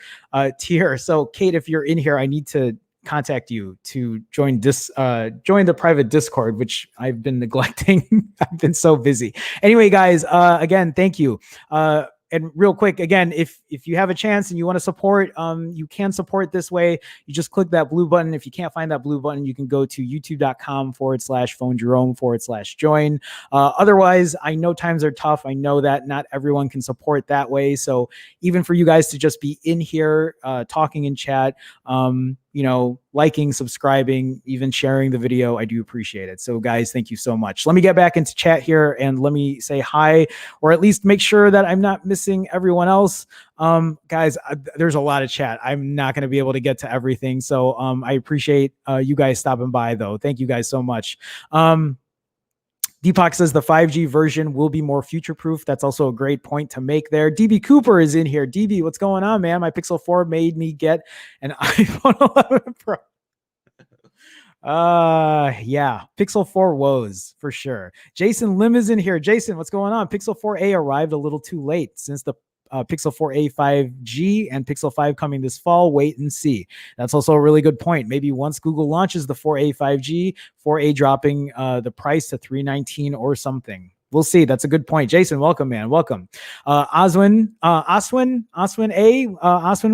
tier. So Kate, if you're in here, I need to contact you to join the private Discord, which I've been neglecting. I've been so busy. Anyway, guys, again, thank you. And real quick, again, if you have a chance and you want to support, you can support this way. You just click that blue button. If you can't find that blue button, you can go to youtube.com/PhoneJerome/join. Otherwise, I know times are tough. I know that not everyone can support that way. So even for you guys to just be in here talking in chat, liking, subscribing, even sharing the video. I do appreciate it. So guys, thank you so much. Let me get back into chat here and let me say hi, or at least make sure that I'm not missing everyone else. Guys, there's a lot of chat. I'm not going to be able to get to everything. So I appreciate you guys stopping by though. Thank you guys so much. Deepak says the 5G version will be more future-proof. That's also a great point to make there. DB Cooper is in here. DB, what's going on, man? My Pixel 4 made me get an iPhone 11 Pro. Yeah, Pixel 4 woes for sure. Jason Lim is in here. Jason, what's going on? Pixel 4a arrived a little too late since the Pixel 4a 5G and Pixel 5 coming this fall. Wait and see. That's also a really good point. Maybe once Google launches the 4a 5G, 4a dropping the price to $319 or something. We'll see. That's a good point. Jason, welcome, man. Welcome. Oswin,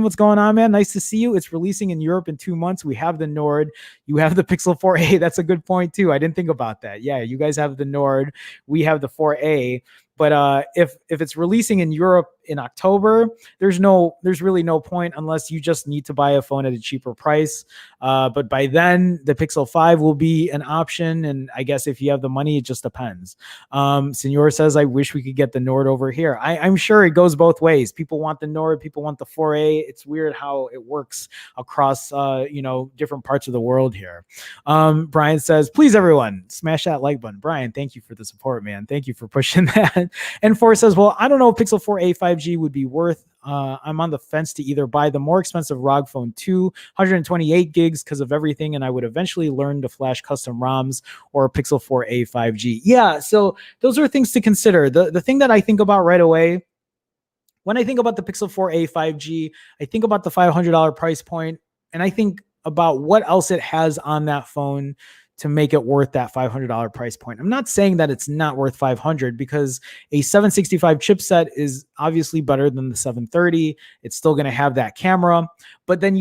what's going on, man? Nice to see you. It's releasing in Europe in 2 months. We have the Nord. You have the Pixel 4a. That's a good point, too. I didn't think about that. Yeah, you guys have the Nord. We have the 4a. But if it's releasing in Europe in October, there's really no point unless you just need to buy a phone at a cheaper price. But by then, the Pixel 5 will be an option. And I guess if you have the money, it just depends. Senor says, I wish we could get the Nord over here. I'm sure it goes both ways. People want the Nord, people want the 4A. It's weird how it works across different parts of the world here. Brian says, please, everyone, smash that like button. Brian, thank you for the support, man. Thank you for pushing that. And Forrest says, well, I don't know if Pixel 4a 5G would be worth. I'm on the fence to either buy the more expensive ROG Phone 2, 128 gigs because of everything, and I would eventually learn to flash custom ROMs, or Pixel 4a 5G. Yeah, so those are things to consider. The thing that I think about right away when I think about the Pixel 4a 5G, I think about the $500 price point, and I think about what else it has on that phone to make it worth that $500 price point. I'm not saying that it's not worth $500 because a 765 chipset is obviously better than the 730. It's still going to have that camera. But then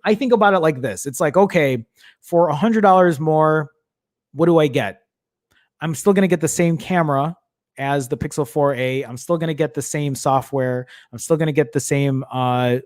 I think about it like this. It's like, okay, for $100 more, what do I get? I'm still going to get the same camera as the Pixel 4a. I'm still going to get the same software. I'm still going to get the same, updates.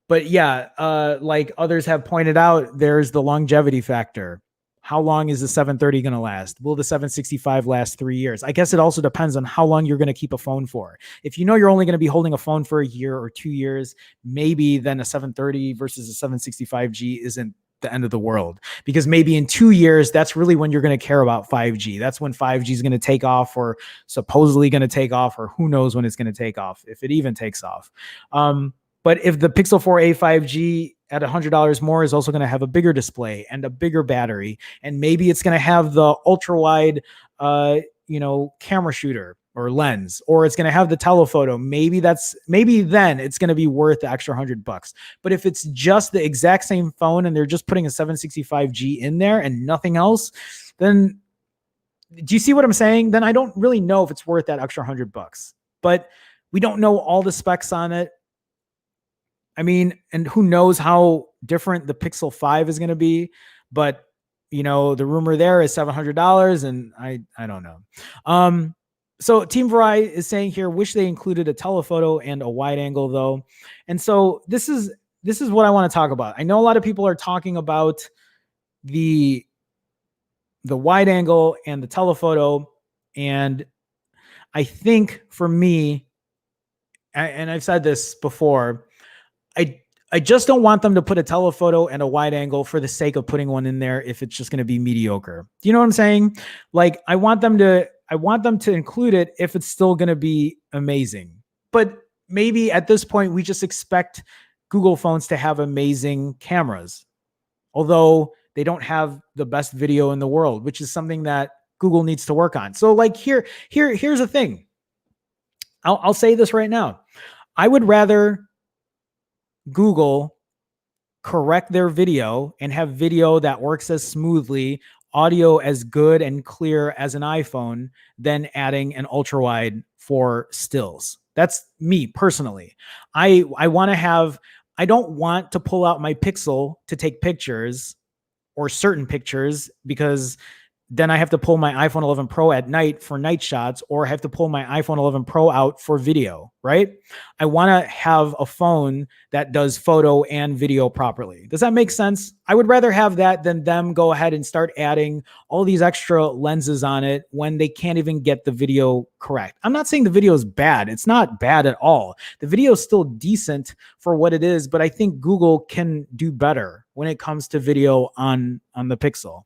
But yeah, like others have pointed out, there's the longevity factor. How long is the 730 going to last? Will the 765 last 3 years? I guess it also depends on how long you're going to keep a phone for. If you know you're only going to be holding a phone for a year or 2 years, maybe then a 730 versus a 765G isn't the end of the world, because maybe in 2 years, that's really when you're going to care about 5G. That's when 5G is going to take off, or supposedly going to take off, or who knows when it's going to take off, if it even takes off. But if the Pixel 4a 5G at $100 more is also going to have a bigger display and a bigger battery, and maybe it's going to have the ultra wide, camera shooter or lens, or it's going to have the telephoto, maybe then it's going to be worth the extra $100. But if it's just the exact same phone and they're just putting a 765G in there and nothing else, then do you see what I'm saying? Then I don't really know if it's worth that extra $100. But we don't know all the specs on it. I mean, and who knows how different the Pixel 5 is going to be, but the rumor there is $700, and I don't know. So Team Vari is saying here, wish they included a telephoto and a wide angle though. And so this is what I want to talk about. I know a lot of people are talking about the wide angle and the telephoto, and I think for me, and I've said this before, I just don't want them to put a telephoto and a wide angle for the sake of putting one in there if it's just going to be mediocre. Do you know what I'm saying? Like, I want them to include it if it's still going to be amazing. But maybe at this point, we just expect Google phones to have amazing cameras, although they don't have the best video in the world, which is something that Google needs to work on. So like here's the thing. I'll say this right now. I would rather Google correct their video and have video that works as smoothly, audio as good and clear as an iPhone, than adding an ultra wide for stills. That's me personally. I don't want to pull out my Pixel to take pictures, or certain pictures, because then I have to pull my iPhone 11 Pro at night for night shots, or I have to pull my iPhone 11 Pro out for video, right? I want to have a phone that does photo and video properly. Does that make sense? I would rather have that than them go ahead and start adding all these extra lenses on it when they can't even get the video correct. I'm not saying the video is bad. It's not bad at all. The video is still decent for what it is, but I think Google can do better when it comes to video on the Pixel.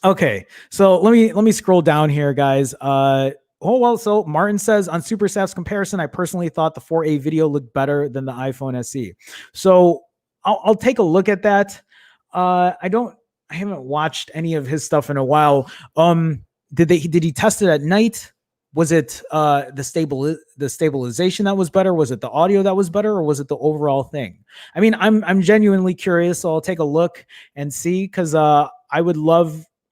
Okay, so let me scroll down here, guys. So Martin says on Super Sap's comparison, I personally thought the 4A video looked better than the iPhone SE. So I'll take a look at that. I haven't watched any of his stuff in a while. Did he test it at night? Was it the stabilization that was better? Was it the audio that was better, or was it the overall thing? I mean, I'm genuinely curious, so I'll take a look and see, because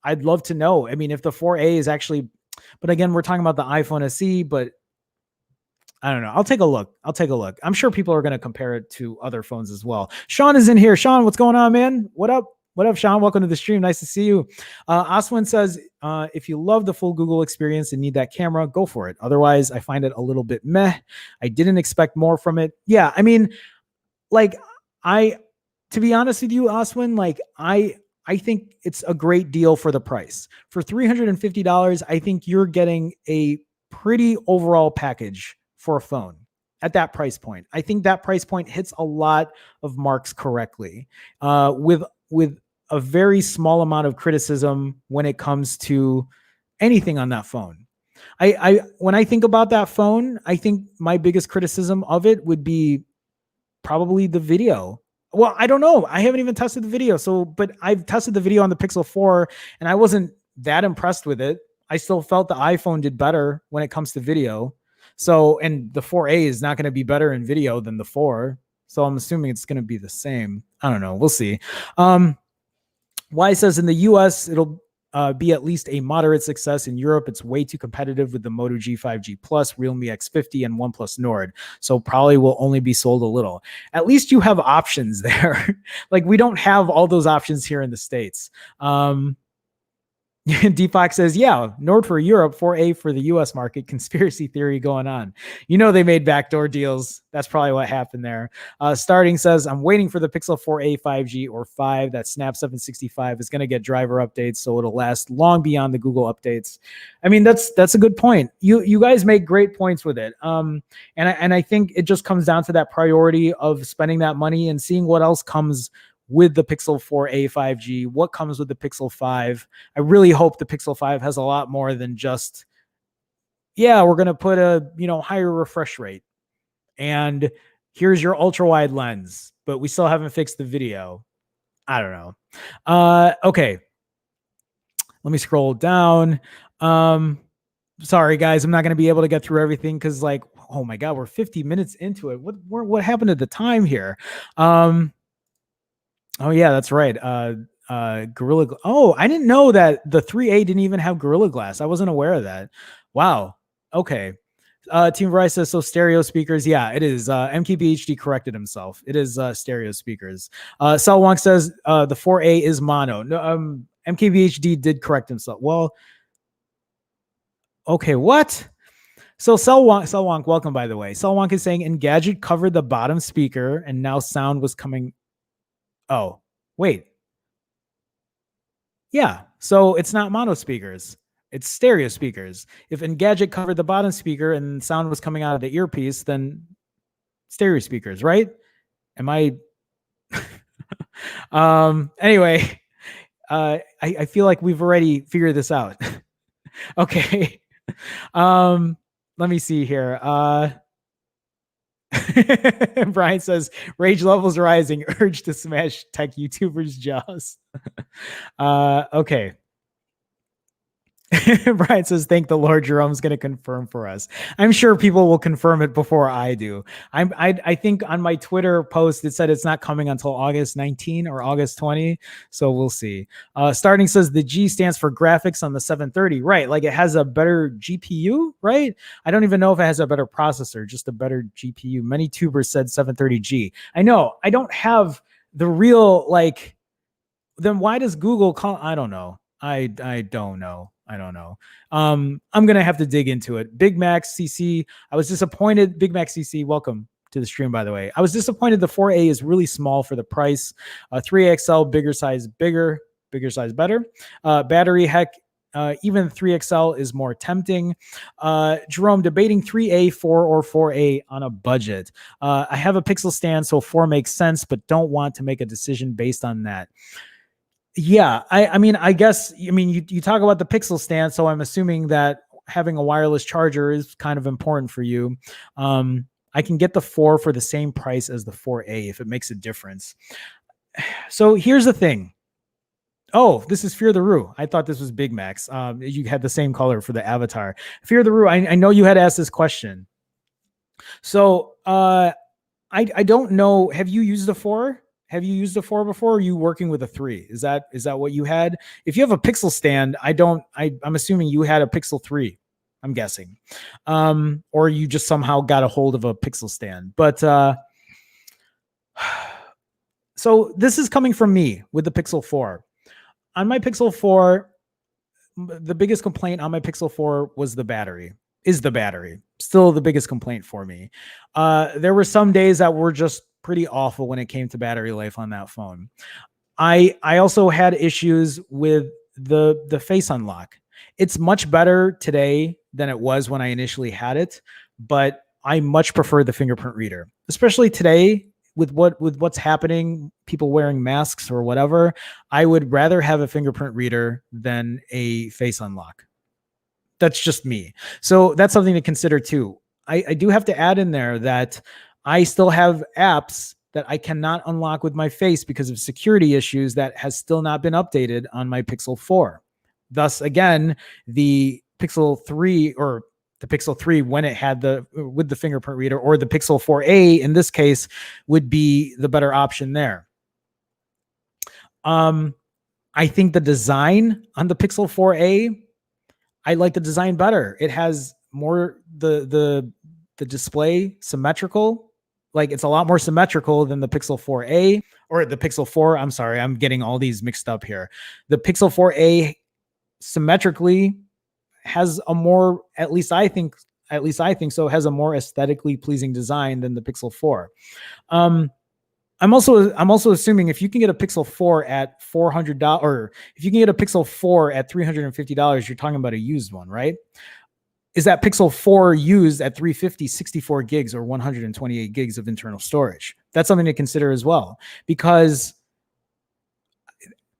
I'd love to know. I mean, if the 4A is actually, but again, we're talking about the iPhone SE, but I don't know. I'll take a look. I'm sure people are going to compare it to other phones as well. Sean is in here. Sean, what's going on, man? What up? What up, Sean? Welcome to the stream. Nice to see you. Oswin says, if you love the full Google experience and need that camera, go for it. Otherwise, I find it a little bit meh. I didn't expect more from it. Yeah, I mean, like, to be honest with you, Oswin, like, I think it's a great deal for the price. For $350, I think you're getting a pretty overall package for a phone at that price point. I think that price point hits a lot of marks correctly, with a very small amount of criticism when it comes to anything on that phone. When I think about that phone, I think my biggest criticism of it would be probably the video. Well, I don't know. I haven't even tested the video. But I've tested the video on the Pixel 4 and I wasn't that impressed with it. I still felt the iPhone did better when it comes to video. And the 4A is not going to be better in video than the 4. So I'm assuming it's going to be the same. I don't know. We'll see. Y says in the US, it'll be at least a moderate success. In Europe, it's way too competitive with the Moto G 5G Plus, Realme X50, and OnePlus Nord. So probably will only be sold a little. At least you have options there. Like, we don't have all those options here in the States. Deepak says, yeah, Nord for Europe, 4A for the US market. Conspiracy theory going on. You know, they made backdoor deals. That's probably what happened there. Starting says, I'm waiting for the Pixel 4A 5G or 5. That Snap 765 is going to get driver updates, so it'll last long beyond the Google updates. I mean, that's a good point. You guys make great points with it. And I think it just comes down to that priority of spending that money and seeing what else comes with the Pixel 4a 5G, what comes with the Pixel 5. I really hope the Pixel 5 has a lot more than just, yeah, we're going to put a, higher refresh rate. And here's your ultra wide lens, but we still haven't fixed the video. I don't know. Okay. Let me scroll down. Sorry guys, I'm not going to be able to get through everything, because oh my God, we're 50 minutes into it. What happened to the time here? Oh yeah, that's right. Gorilla. Oh, I didn't know that the 3A didn't even have Gorilla Glass. I wasn't aware of that. Wow. Okay. Team Verizon says, so stereo speakers. Yeah, it is. MKBHD corrected himself. It is stereo speakers. Selwonk says the 4A is mono. No, MKBHD did correct himself. Well, okay, what? So Selwonk, welcome, by the way. Selwonk is saying Engadget covered the bottom speaker and now sound was coming. Oh, wait. Yeah, so it's not mono speakers. It's stereo speakers. If Engadget covered the bottom speaker and sound was coming out of the earpiece, then stereo speakers, right? Am I? Anyway, I feel like we've already figured this out. Okay. Let me see here. Brian says, rage levels rising, urge to smash tech YouTubers' jaws. Okay. Brian says, thank the Lord, Jerome's going to confirm for us. I'm sure people will confirm it before I do. I think on my Twitter post, it said it's not coming until August 19 or August 20. So we'll see. Starting says the G stands for graphics on the 730. Right. Like it has a better GPU, right? I don't even know if it has a better processor, just a better GPU. Many tubers said 730G. I know I don't have the real, then why does Google call? I don't know. I don't know. I don't know. I'm gonna have to dig into it. Big Max CC. I was disappointed. Big Max CC. Welcome to the stream, by the way. I was disappointed. The 4A is really small for the price. 3XL, bigger size, bigger size, better. Battery, heck, even 3XL is more tempting. Jerome, debating 3A, 4, or 4A on a budget. I have a Pixel stand, so 4 makes sense, but don't want to make a decision based on that. Yeah, I mean, I guess, I mean, you talk about the Pixel stand, so I'm assuming that having a wireless charger is kind of important for you. I can get the 4 for the same price as the 4A if it makes a difference. So here's the thing. Oh, this is Fear the Rue. I thought this was Big Max. You had the same color for the avatar. Fear the Rue, I know you had asked this question. So I don't know. Have you used the 4? Have you used a 4 before? Or are you working with a 3? Is that what you had? If you have a Pixel stand, I'm assuming you had a Pixel 3. I'm guessing, or you just somehow got a hold of a Pixel stand. But so this is coming from me with the Pixel 4. On my Pixel 4, the biggest complaint on my Pixel 4 was the battery. Is the battery still the biggest complaint for me? There were some days that were just pretty awful when it came to battery life on that phone. I also had issues with the face unlock. It's much better today than it was when I initially had it, but I much prefer the fingerprint reader, especially today with what's happening, people wearing masks or whatever. I would rather have a fingerprint reader than a face unlock. That's just me. So that's something to consider too. I do have to add in there that I still have apps that I cannot unlock with my face because of security issues that has still not been updated on my Pixel 4. Thus, again, the Pixel 3 or the Pixel 3 when it had with the fingerprint reader, or the Pixel 4a in this case, would be the better option there. I think the design on the Pixel 4a, I like the design better. It has more the display symmetrical. Like, it's a lot more symmetrical than the Pixel 4a or the Pixel 4. I'm sorry, I'm getting all these mixed up here. The Pixel 4a symmetrically has a more, at least I think so, has a more aesthetically pleasing design than the Pixel 4. I'm also assuming if you can get a Pixel 4 at $400, or if you can get a Pixel 4 at $350, you're talking about a used one, right? Is that Pixel 4 used at 350, 64 gigs or 128 gigs of internal storage? That's something to consider as well. Because,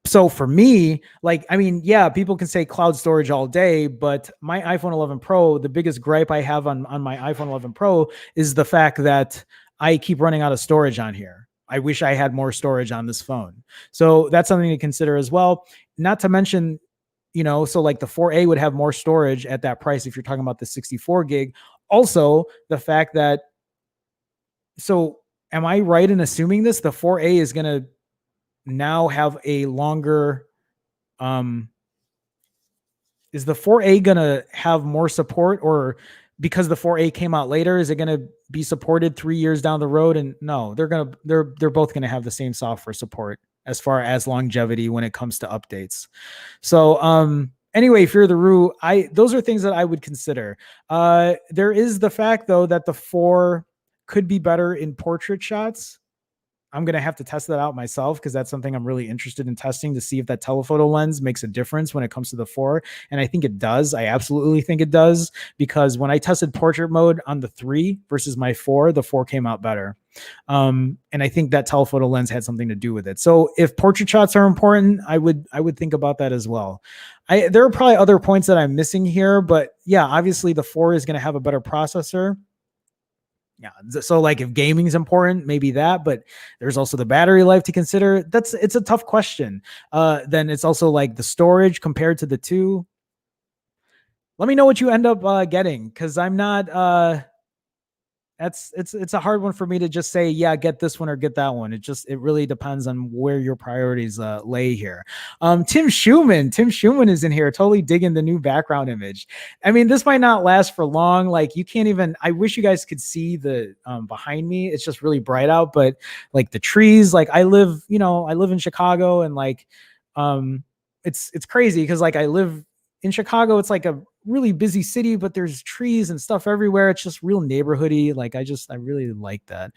so for me, like, I mean, yeah, people can say cloud storage all day, but my iPhone 11 Pro, the biggest gripe I have on my iPhone 11 Pro is the fact that I keep running out of storage on here. I wish I had more storage on this phone. So that's something to consider as well. Not to mention, you know, so like the 4A would have more storage at that price if you're talking about the 64 gig. Also, the fact that, so am I right in assuming this? The 4A is going to now have a longer, is the 4A going to have more support, or because the 4A came out later, is it going to be supported 3 years down the road? And no, they're both going to have the same software support as far as longevity when it comes to updates. So, anyway, Fear the Rue, those are things that I would consider. There is the fact though, that the 4 could be better in portrait shots. I'm going to have to test that out myself, because that's something I'm really interested in testing, to see if that telephoto lens makes a difference when it comes to the 4. And I think it does. I absolutely think it does, because when I tested portrait mode on the 3 versus my 4, the 4 came out better. And I think that telephoto lens had something to do with it. So if portrait shots are important, I would think about that as well. There are probably other points that I'm missing here, but yeah, obviously the 4 is going to have a better processor. Yeah. So like if gaming is important, maybe that, but there's also the battery life to consider. It's a tough question. Then it's also like the storage compared to the 2. Let me know what you end up getting, because I'm not, it's a hard one for me to just say, yeah, get this one or get that one. It really depends on where your priorities lay here. Tim Schumann is in here, totally digging the new background image. I mean, this might not last for long. Like, you can't even, I wish you guys could see the behind me. It's just really bright out, but like the trees, like I live in Chicago, and like it's crazy because like I live in Chicago. It's like a really busy city, but there's trees and stuff everywhere. It's just real neighborhoody. Like I really like that.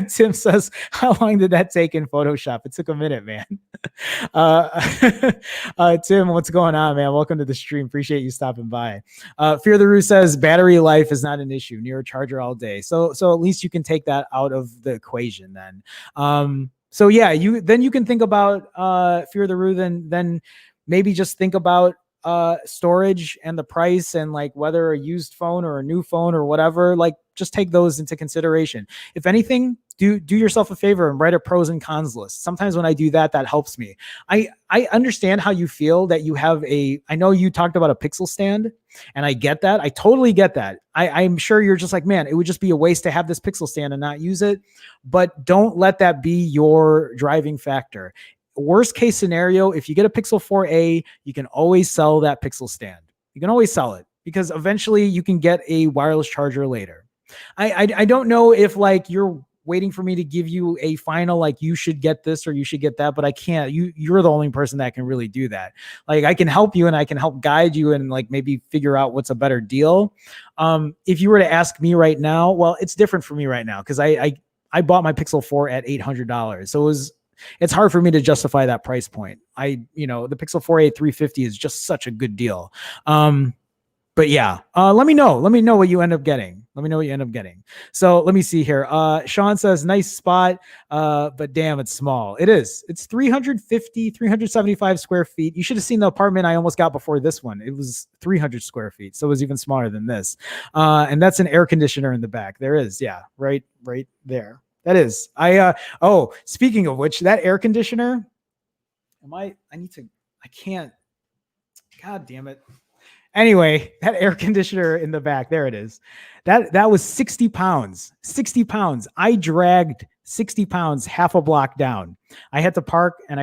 Tim says, how long did that take in Photoshop? It took a minute, man. Tim, what's going on, man? Welcome to the stream. Appreciate you stopping by. Fear the Roo says battery life is not an issue. Near a charger all day. So at least you can take that out of the equation then. So yeah, you can think about Fear the Roo, then maybe just think about storage and the price, and like whether a used phone or a new phone or whatever, like just take those into consideration. If anything, do yourself a favor and write a pros and cons list. Sometimes when I do that helps me. I understand how you feel that you have I know you talked about a Pixel stand, and I get that. I totally get that. I'm sure you're just like, man, it would just be a waste to have this Pixel stand and not use it. But don't let that be your driving factor. Worst case scenario, if you get a Pixel 4a, you can always sell that Pixel stand. You can always sell it because eventually you can get a wireless charger later. I don't know if like you're waiting for me to give you a final, like you should get this or you should get that, but I can't. You're the only person that can really do that. Like I can help you and I can help guide you and like maybe figure out what's a better deal. If you were to ask me right now, well, it's different for me right now because I bought my Pixel 4 at $800. So it's hard for me to justify that price point. The Pixel 4a 350 is just such a good deal. But yeah, let me know what you end up getting. So let me see here. Sean says, nice spot. But damn, it's small. It is. It's 375 square feet. You should have seen the apartment I almost got before this one. It was 300 square feet. So it was even smaller than this. And that's an air conditioner in the back. There is. Yeah. Right there. That is. Speaking of which, that air conditioner, I can't, God damn it. Anyway, that air conditioner in the back, there it is. That was 60 pounds, 60 pounds. I dragged 60 pounds, half a block down. I had to park and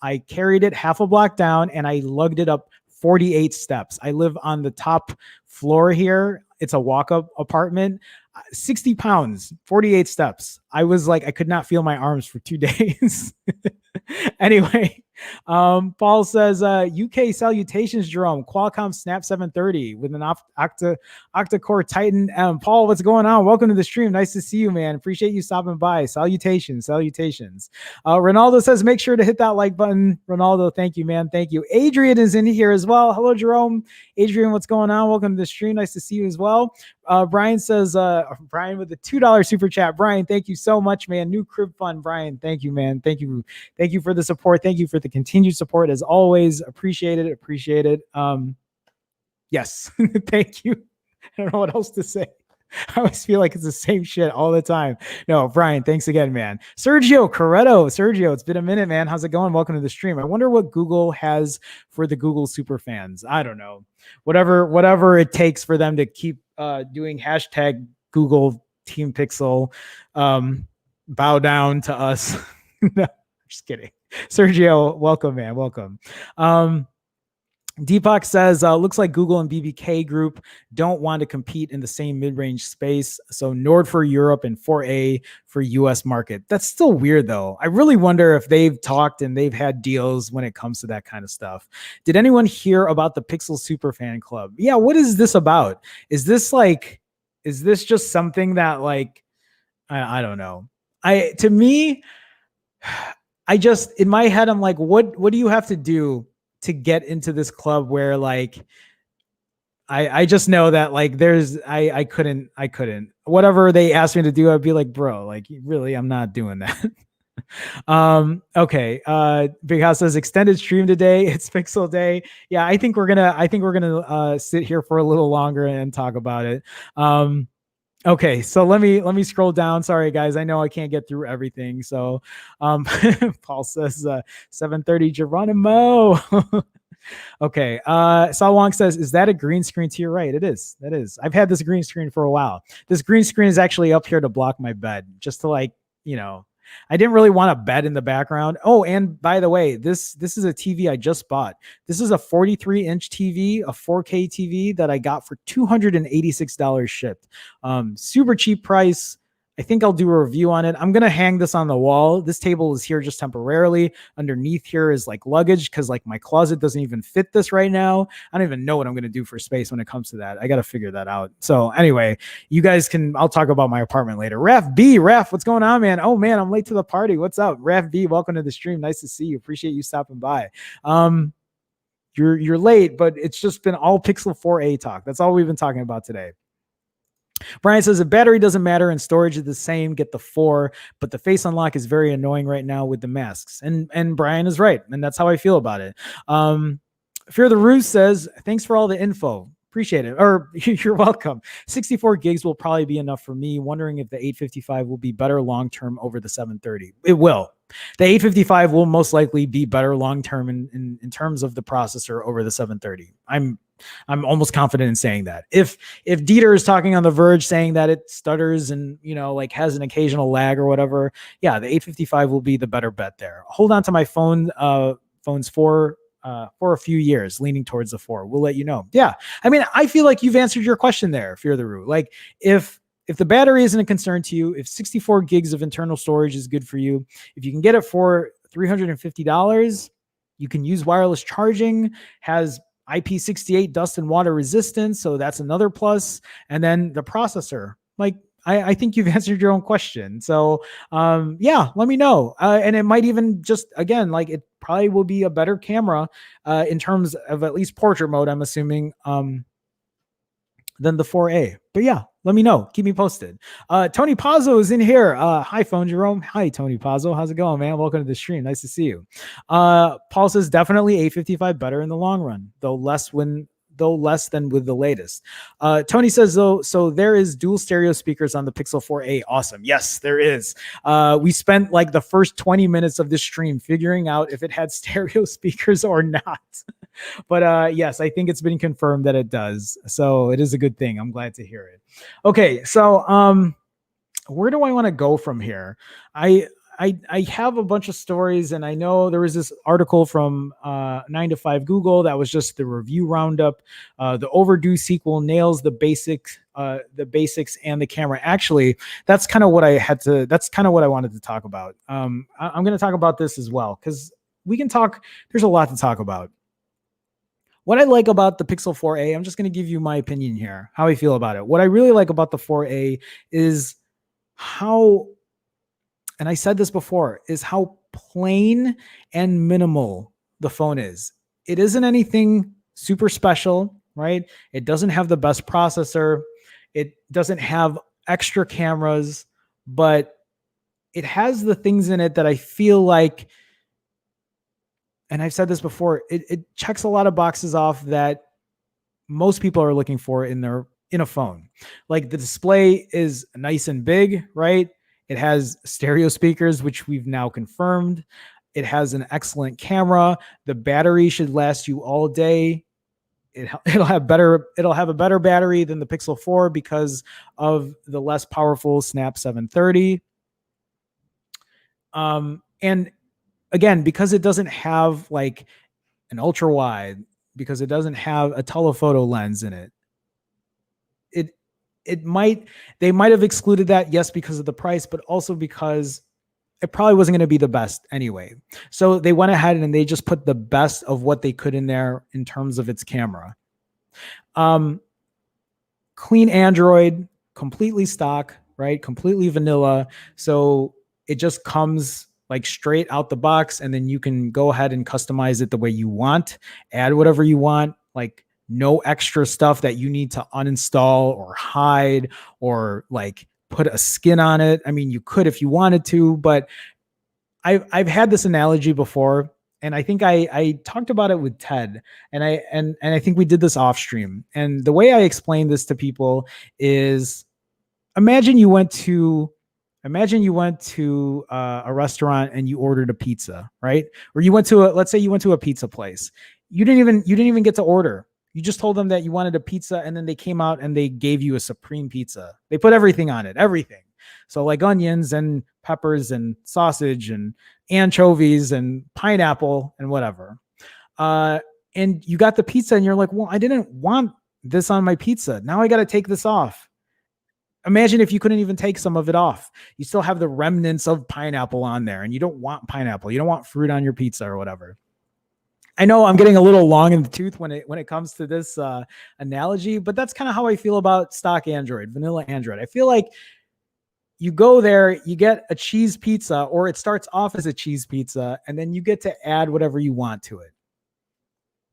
I carried it half a block down and I lugged it up 48 steps. I live on the top floor here. It's a walk-up apartment. 60 pounds, 48 steps. I was like, I could not feel my arms for 2 days. Anyway, Paul says, UK salutations, Jerome. Qualcomm Snap 730 with an octa-core Titan M. Paul, what's going on? Welcome to the stream. Nice to see you, man. Appreciate you stopping by. Salutations. Ronaldo says, make sure to hit that like button. Ronaldo, thank you, man. Thank you. Adrian is in here as well. Hello, Jerome. Adrian, what's going on? Welcome to the stream. Nice to see you as well. Brian says, Brian with the $2 super chat. Brian, thank you so much, man. New crib fund, Brian. Thank you, man. Thank you for the support. Thank you for the continued support as always. Appreciate it. Yes. Thank you. I don't know what else to say. I always feel like it's the same shit all the time. No, Brian, thanks again, man. Sergio Corretto. Sergio, it's been a minute, man. How's it going? Welcome to the stream. I wonder what Google has for the Google super fans. I don't know. Whatever it takes for them to keep doing hashtag Google Team Pixel. Bow down to us. No, just kidding. Sergio, welcome, man. Welcome. Deepak says, looks like Google and BBK Group don't want to compete in the same mid-range space. So Nord for Europe and 4A for US market. That's still weird though. I really wonder if they've talked and they've had deals when it comes to that kind of stuff. Did anyone hear about the Pixel Super Fan Club? Yeah, what is this about? Is this just something that like, I don't know. To me, in my head, I'm like, what do you have to do to get into this club where like, I just know that like I couldn't, whatever they asked me to do, I'd be like, bro, like really, I'm not doing that. Okay. Big House says extended stream today. It's Pixel Day. Yeah. I think we're gonna sit here for a little longer and talk about it. Okay, so let me scroll down. Sorry, guys. I know I can't get through everything. So Paul says 7:30 Geronimo. Okay. Saw Wong says, is that a green screen to your right? It is. That is. I've had this green screen for a while. This green screen is actually up here to block my bed, just to like, you know, I didn't really want a bed in the background. Oh, and by the way, this is a TV I just bought. This is a 43-inch TV, a 4K TV that I got for $286 shipped. Super cheap price. I think I'll do a review on it. I'm going to hang this on the wall. This table is here just temporarily. Underneath here is like luggage because like my closet doesn't even fit this right now. I don't even know what I'm going to do for space when it comes to that. I got to figure that out. So anyway, you guys can, I'll talk about my apartment later. Raf, what's going on, man? Oh man, I'm late to the party. What's up? Raf B, welcome to the stream. Nice to see you. Appreciate you stopping by. You're late, but it's just been all Pixel 4a talk. That's all we've been talking about today. Brian says the battery doesn't matter and storage is the same. Get the 4, but the face unlock is very annoying right now with the masks. And Brian is right, and that's how I feel about it. Fear the Ruse says thanks for all the info. Appreciate it. Or you're welcome. 64 gigs will probably be enough for me. Wondering if the 855 will be better long term over the 730. It will. The 855 will most likely be better long term in terms of the processor over the 730. I'm almost confident in saying that. If Dieter is talking on The Verge saying that it stutters and, you know, like has an occasional lag or whatever, yeah, the 855 will be the better bet there. Hold on to my phones for a few years, leaning towards the 4. We'll let you know. Yeah, I mean, I feel like you've answered your question there, Fear the Root. Like if the battery isn't a concern to you, if 64 gigs of internal storage is good for you, if you can get it for $350, you can use wireless charging, has IP68 dust and water resistance, so that's another plus. And then the processor, like I think you've answered your own question. So yeah, let me know. And it might even just, again, like it probably will be a better camera in terms of at least portrait mode, I'm assuming, than the 4A. But yeah, let me know. Keep me posted. Tony Pazzo is in here. Hi, Phone Jerome. Hi, Tony Pazzo. How's it going, man? Welcome to the stream. Nice to see you. Paul says definitely 855 better in the long run, though less than with the latest. Tony says, though, so there is dual stereo speakers on the Pixel 4a. Awesome. Yes, there is. We spent like the first 20 minutes of this stream figuring out if it had stereo speakers or not. But yes, I think it's been confirmed that it does. So it is a good thing. I'm glad to hear it. Okay, so where do I want to go from here? I have a bunch of stories, and I know there was this article from 9 to 5 Google that was just the review roundup. The overdue sequel nails the basics and the camera. Actually, that's kind of what that's kind of what I wanted to talk about. I'm going to talk about this as well, because we can talk. There's a lot to talk about. What I like about the Pixel 4a, I'm just going to give you my opinion here, how I feel about it. What I really like about the 4a is how, and I said this before, is how plain and minimal the phone is. It isn't anything super special, right? It doesn't have the best processor. It doesn't have extra cameras, but it has the things in it that I feel like, and I've said this before, it checks a lot of boxes off that most people are looking for in a phone. Like the display is nice and big, right? It has stereo speakers, which we've now confirmed. It has an excellent camera. The battery should last you all day. It'll have a better battery than the Pixel 4 because of the less powerful Snap 730. And again, because it doesn't have like an ultra wide, because it doesn't have a telephoto lens in it, they might have excluded that, yes, because of the price, but also because it probably wasn't going to be the best anyway. So they went ahead and they just put the best of what they could in there in terms of its camera. Clean Android, completely stock, right? Completely vanilla. So it just comes like straight out the box, and then you can go ahead and customize it the way you want, add whatever you want, like no extra stuff that you need to uninstall or hide or like put a skin on it. I mean, you could if you wanted to, but I've had this analogy before, and I think I talked about it with Ted, and I think we did this off stream. And the way I explain this to people is, imagine you went to a restaurant and you ordered a pizza, right? Or let's say you went to a pizza place. you didn't even get to order. You just told them that you wanted a pizza, and then they came out and they gave you a supreme pizza. They put everything on it, everything. So like onions and peppers and sausage and anchovies and pineapple and whatever. And you got the pizza and you're like, well, I didn't want this on my pizza. Now I got to take this off. Imagine if you couldn't even take some of it off. You still have the remnants of pineapple on there, and you don't want pineapple. You don't want fruit on your pizza or whatever. I know I'm getting a little long in the tooth when it comes to this analogy, but that's kind of how I feel about stock Android, vanilla Android. I feel like you go there, you get a cheese pizza, or it starts off as a cheese pizza, and then you get to add whatever you want to it.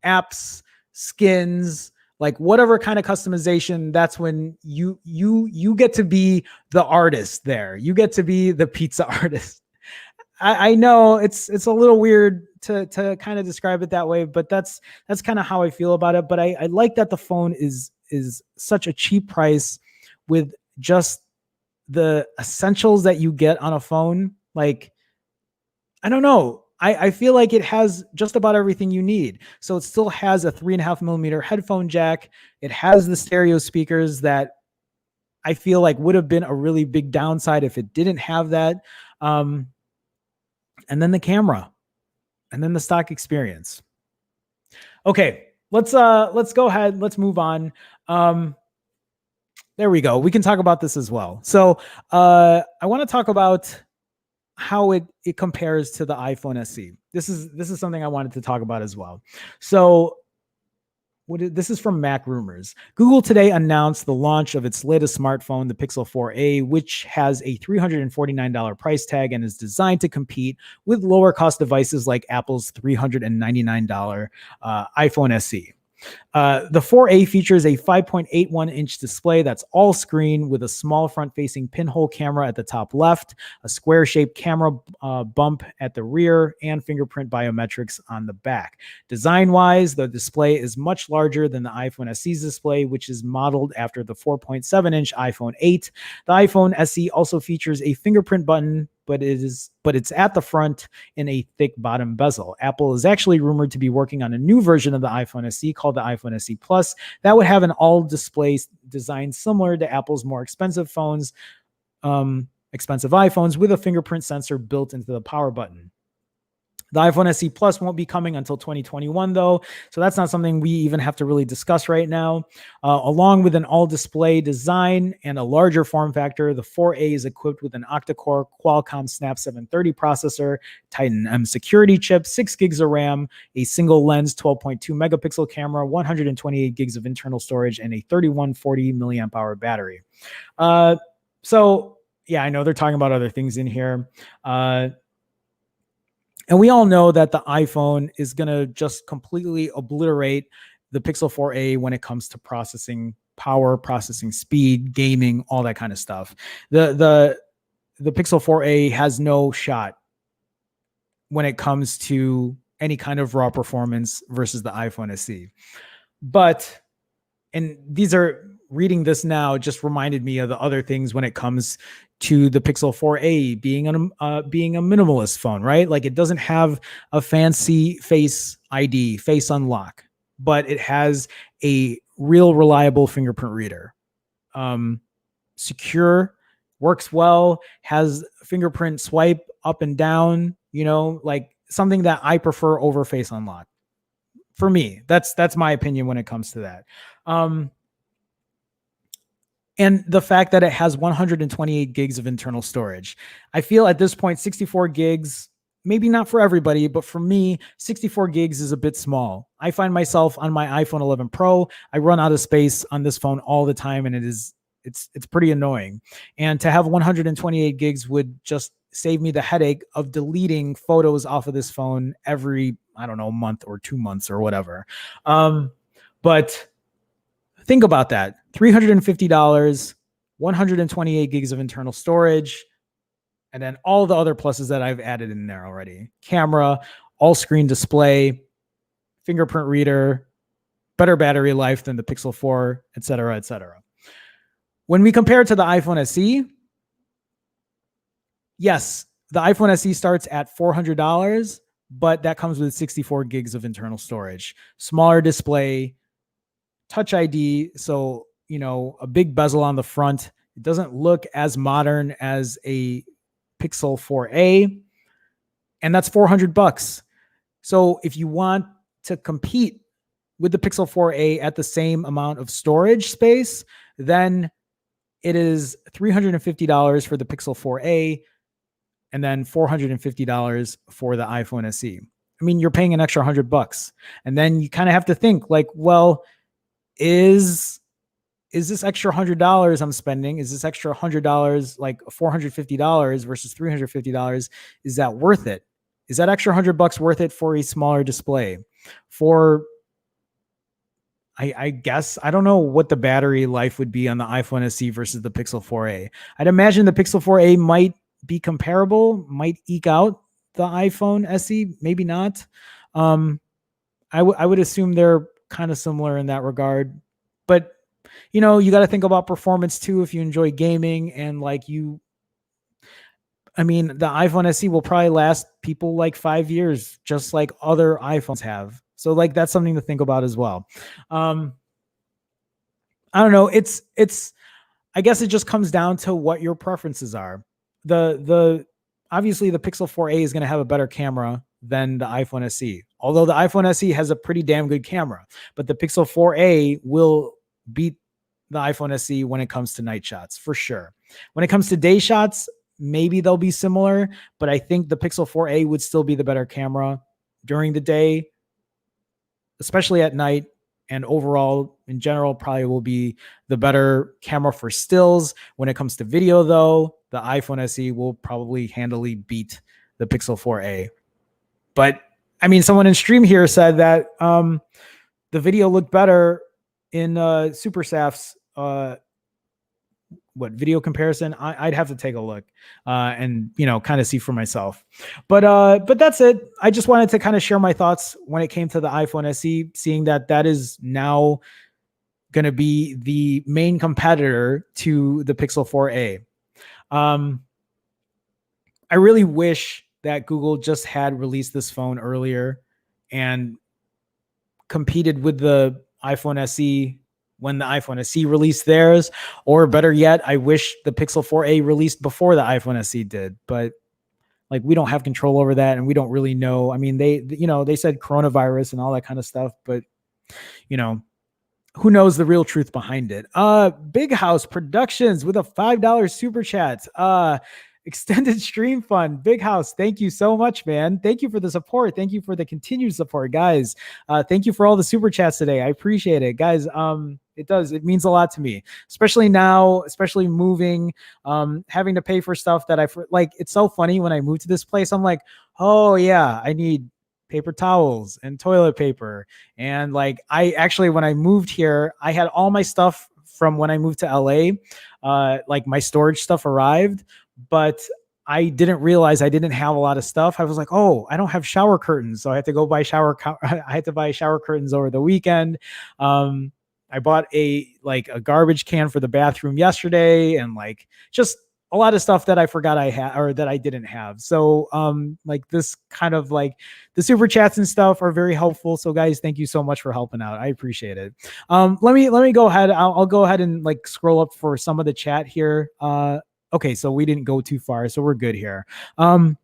Apps, skins, like whatever kind of customization. That's when you get to be the artist there. You get to be the pizza artist. I know it's a little weird to kind of describe it that way, but that's kind of how I feel about it. But I like that the phone is such a cheap price with just the essentials that you get on a phone. Like, I don't know. I feel like it has just about everything you need. So it still has a 3.5mm headphone jack. It has the stereo speakers that I feel like would have been a really big downside if it didn't have that. And then the camera, and then the stock experience. Okay, let's go ahead. Let's move on. There we go. We can talk about this as well. So I want to talk about how it compares to the iPhone SE. This is something I wanted to talk about as well. So this is from Mac Rumors. Google today announced the launch of its latest smartphone, the Pixel 4a, which has a $349 price tag and is designed to compete with lower cost devices like Apple's $399 iPhone SE. The 4A features a 5.81-inch display that's all screen with a small front-facing pinhole camera at the top left, a square-shaped camera bump at the rear, and fingerprint biometrics on the back. Design-wise, the display is much larger than the iPhone SE's display, which is modeled after the 4.7-inch iPhone 8. The iPhone SE also features a fingerprint button, but it's at the front in a thick bottom bezel. Apple is actually rumored to be working on a new version of the iPhone SE called the iPhone SE Plus that would have an all-display design similar to Apple's more expensive phones, expensive iPhones, with a fingerprint sensor built into the power button. The iPhone SE Plus won't be coming until 2021, though, so that's not something we even have to really discuss right now. Along with an all-display design and a larger form factor, the 4A is equipped with an octa-core Qualcomm Snap 730 processor, Titan M security chip, 6 gigs of RAM, a single-lens 12.2-megapixel camera, 128 gigs of internal storage, and a 3140 milliamp hour battery. So, yeah, I know they're talking about other things in here. And we all know that the iPhone is going to just completely obliterate the Pixel 4a when it comes to processing power, processing speed, gaming, all that kind of stuff. The Pixel 4a has no shot when it comes to any kind of raw performance versus the iPhone SE. But, and these are, reading this now just reminded me of the other things when it comes to the Pixel 4a being a minimalist phone, right? Like, it doesn't have a fancy face ID, face unlock, but it has a real reliable fingerprint reader. Secure, works well, has fingerprint swipe up and down, like something that I prefer over face unlock. For me, that's my opinion when it comes to that. And the fact that it has 128 gigs of internal storage. I feel at this point, 64 gigs, maybe not for everybody, but for me, 64 gigs is a bit small. I find myself on my iPhone 11 Pro, I run out of space on this phone all the time, and it's pretty annoying. And to have 128 gigs would just save me the headache of deleting photos off of this phone every, I don't know, month or 2 months or whatever. But think about that. $350, 128 gigs of internal storage, and then all the other pluses that I've added in there already. Camera, all-screen display, fingerprint reader, better battery life than the Pixel 4, et cetera, et cetera. When we compare it to the iPhone SE, yes, the iPhone SE starts at $400, but that comes with 64 gigs of internal storage, smaller display, Touch ID. So, a big bezel on the front. It doesn't look as modern as a Pixel 4a, and that's $400. So if you want to compete with the Pixel 4a at the same amount of storage space, then it is $350 for the Pixel 4a and then $450 for the iPhone SE. I mean, you're paying an extra $100. And then you kind of have to think like, well, is this extra $100 I'm spending? Is this extra $100, like $450 versus $350? Is that worth it? Is that extra $100 worth it for a smaller display? I guess, I don't know what the battery life would be on the iPhone SE versus the Pixel 4a. I'd imagine the Pixel 4a might be comparable, might eke out the iPhone SE, maybe not. I would assume they're kind of similar in that regard, but you got to think about performance too. If you enjoy gaming and the iPhone SE will probably last people like 5 years, just like other iPhones have. So that's something to think about as well. I don't know. I guess it just comes down to what your preferences are. Obviously the Pixel 4a is going to have a better camera than the iPhone SE. Although the iPhone SE has a pretty damn good camera, but the Pixel 4a will beat the iPhone SE when it comes to night shots, for sure. When it comes to day shots, maybe they'll be similar, but I think the Pixel 4a would still be the better camera during the day, especially at night, and overall in general probably will be the better camera for stills. When it comes to video though, the iPhone SE will probably handily beat the Pixel 4a. But someone in stream here said that the video looked better in Super Saf's video comparison. I'd have to take a look and kind of see for myself. But that's it. I just wanted to kind of share my thoughts when it came to the iPhone SE, seeing that is now going to be the main competitor to the Pixel 4a. I really wish that Google just had released this phone earlier and competed with the iPhone SE when the iPhone SE released theirs, or better yet, I wish the Pixel 4a released before the iPhone SE did, but we don't have control over that. And we don't really know. They said coronavirus and all that kind of stuff, but who knows the real truth behind it. Big House Productions with a $5 super chat. Extended stream fund. Big House, thank you so much, man. Thank you for the support. Thank you for the continued support, guys. Thank you for all the super chats today. I appreciate it, guys. It means a lot to me, especially now, especially moving, having to pay for stuff that it's so funny when I moved to this place. I'm like, oh yeah, I need paper towels and toilet paper. And when I moved here, I had all my stuff from when I moved to LA. My storage stuff arrived, but I didn't realize I didn't have a lot of stuff. I was like, oh, I don't have shower curtains. So I had to go buy I had to buy shower curtains over the weekend. I bought a garbage can for the bathroom yesterday, and just a lot of stuff that I forgot I had or that I didn't have. So this kind of the super chats and stuff are very helpful. So guys, thank you so much for helping out. I appreciate it. Let me go ahead. I'll go ahead and scroll up for some of the chat here. Okay, so we didn't go too far, so we're good here. Brian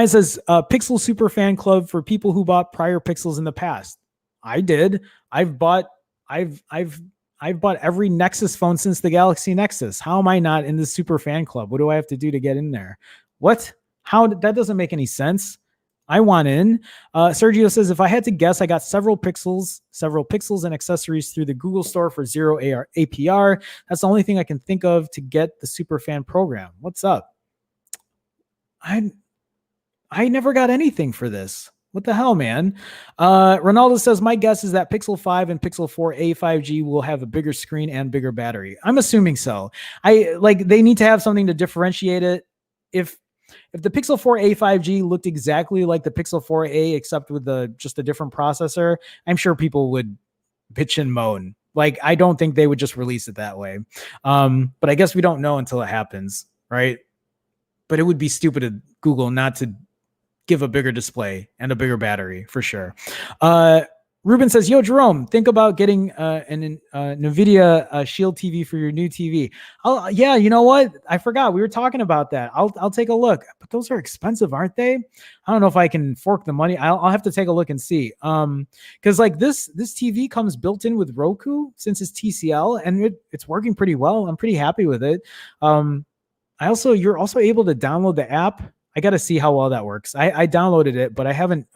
says, Pixel Super Fan Club for people who bought prior Pixels in the past. I did. I've bought every Nexus phone since the Galaxy Nexus. How am I not in the Super Fan Club? What do I have to do to get in there? What? How? That doesn't make any sense. I want in. Sergio says, if I had to guess, I got several pixels and accessories through the Google Store for zero APR. That's the only thing I can think of to get the Super Fan program. What's up? I never got anything for this. What the hell, man? Ronaldo says, my guess is that Pixel 5 and Pixel 4a 5G will have a bigger screen and bigger battery. I'm assuming so. They need to have something to differentiate it. If the Pixel 4a 5G looked exactly like the Pixel 4a, except with just a different processor, I'm sure people would bitch and moan. I don't think they would just release it that way. But I guess we don't know until it happens, right? But it would be stupid of Google not to give a bigger display and a bigger battery for sure. Ruben says, "Yo, Jerome, think about getting an NVIDIA Shield TV for your new TV." Yeah, you know what? I forgot we were talking about that. I'll take a look, but those are expensive, aren't they? I don't know if I can fork the money. I'll have to take a look and see. Because like this TV comes built in with Roku since it's TCL, and it's working pretty well. I'm pretty happy with it. You're also able to download the app. I got to see how well that works. I downloaded it, but I haven't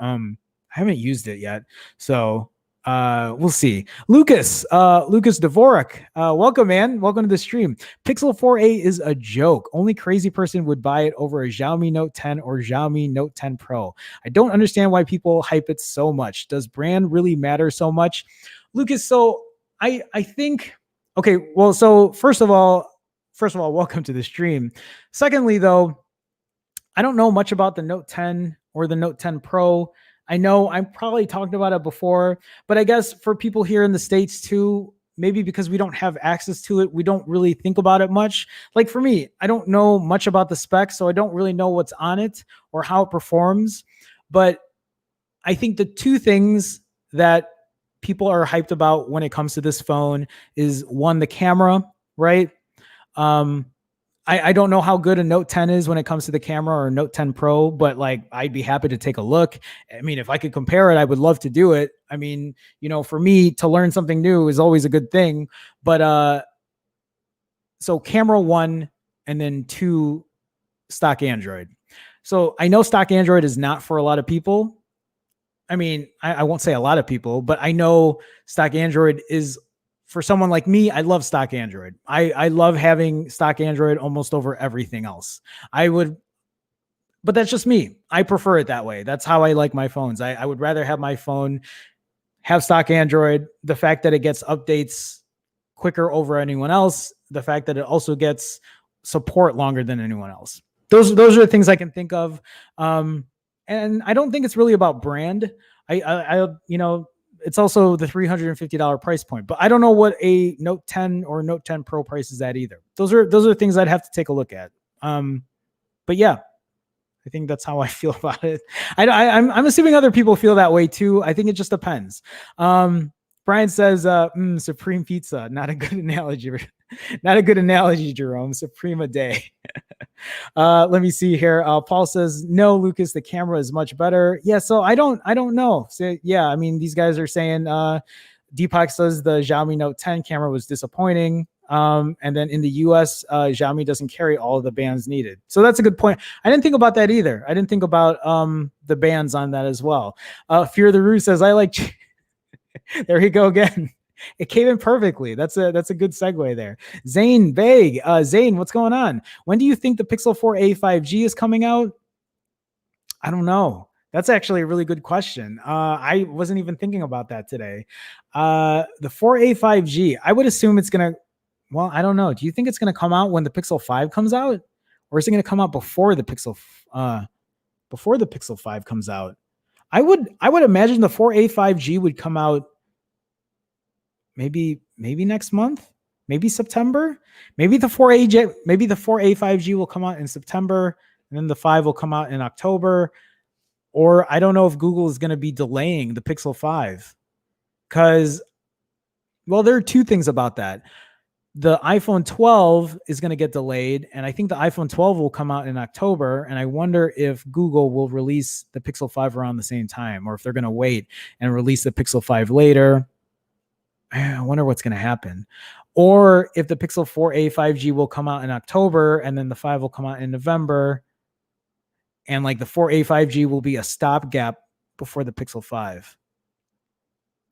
used it yet. So we'll see. Lucas Dvorak, welcome, man. Welcome to the stream. Pixel 4a is a joke. Only crazy person would buy it over a Xiaomi Note 10 or Xiaomi Note 10 Pro. I don't understand why people hype it so much. Does brand really matter so much? Lucas, so I think, okay, well, so first of all, welcome to the stream. Secondly, though, I don't know much about the Note 10 or the Note 10 Pro. I know I'm probably talked about it before, but I guess for people here in the States too, maybe because we don't have access to it, we don't really think about it much. Like for me, I don't know much about the specs, so I don't really know what's on it or how it performs. But I think the two things that people are hyped about when it comes to this phone is one, the camera, right? I don't know how good a Note 10 is when it comes to the camera or Note 10 Pro, but like I'd be happy to take a look. I mean, if I could compare it, I would love to do it. I mean, you know, for me to learn something new is always a good thing. But so camera one, and then two, stock Android. So I know stock Android is not for a lot of people. I mean, I won't say a lot of people, but I know stock Android is for someone like me. I love stock Android. I love having stock Android almost over everything else. But that's just me. I prefer it that way. That's how I like my phones. I would rather have my phone have stock Android. The fact that it gets updates quicker over anyone else. The fact that it also gets support longer than anyone else. Those are the things I can think of. And I don't think it's really about brand. I you know, it's also the $350 price point, but I don't know what a Note 10 or Note 10 Pro price is at either. Those are things I'd have to take a look at. But yeah, I think that's how I feel about it. I'm assuming other people feel that way too. I think it just depends. Brian says, Supreme Pizza, not a good analogy. Not a good analogy, Jerome. Supreme a day. Let me see here. Paul says, no, Lucas, the camera is much better. Yeah, so I don't know. So yeah, I mean, these guys are saying Deepak says the Xiaomi Note 10 camera was disappointing. And then in the US, Xiaomi doesn't carry all of the bands needed. So that's a good point. I didn't think about that either. I didn't think about the bands on that as well. Fear the Roo says, I like there you go again. It came in perfectly. That's a good segue there. Zane Vague. Zane, what's going on? When do you think the Pixel 4a 5G is coming out? I don't know. That's actually a really good question. I wasn't even thinking about that today. The 4a 5G, I would assume it's going to, well, I don't know. Do you think it's going to come out when the Pixel 5 comes out? Or is it going to come out before the Pixel 5 comes out? I would imagine the 4a 5G would come out maybe next month, maybe September, maybe the 4a 5G will come out in September, and then the 5 will come out in October. Or I don't know if Google is going to be delaying the Pixel 5, because, well, there are two things about that. The iPhone 12 is going to get delayed, and I think the iPhone 12 will come out in October, and I wonder if Google will release the Pixel 5 around the same time, or if they're going to wait and release the Pixel 5 later. I wonder what's going to happen. Or if the Pixel 4a 5G will come out in October, and then the 5 will come out in November, and like the 4a 5G will be a stopgap before the Pixel 5.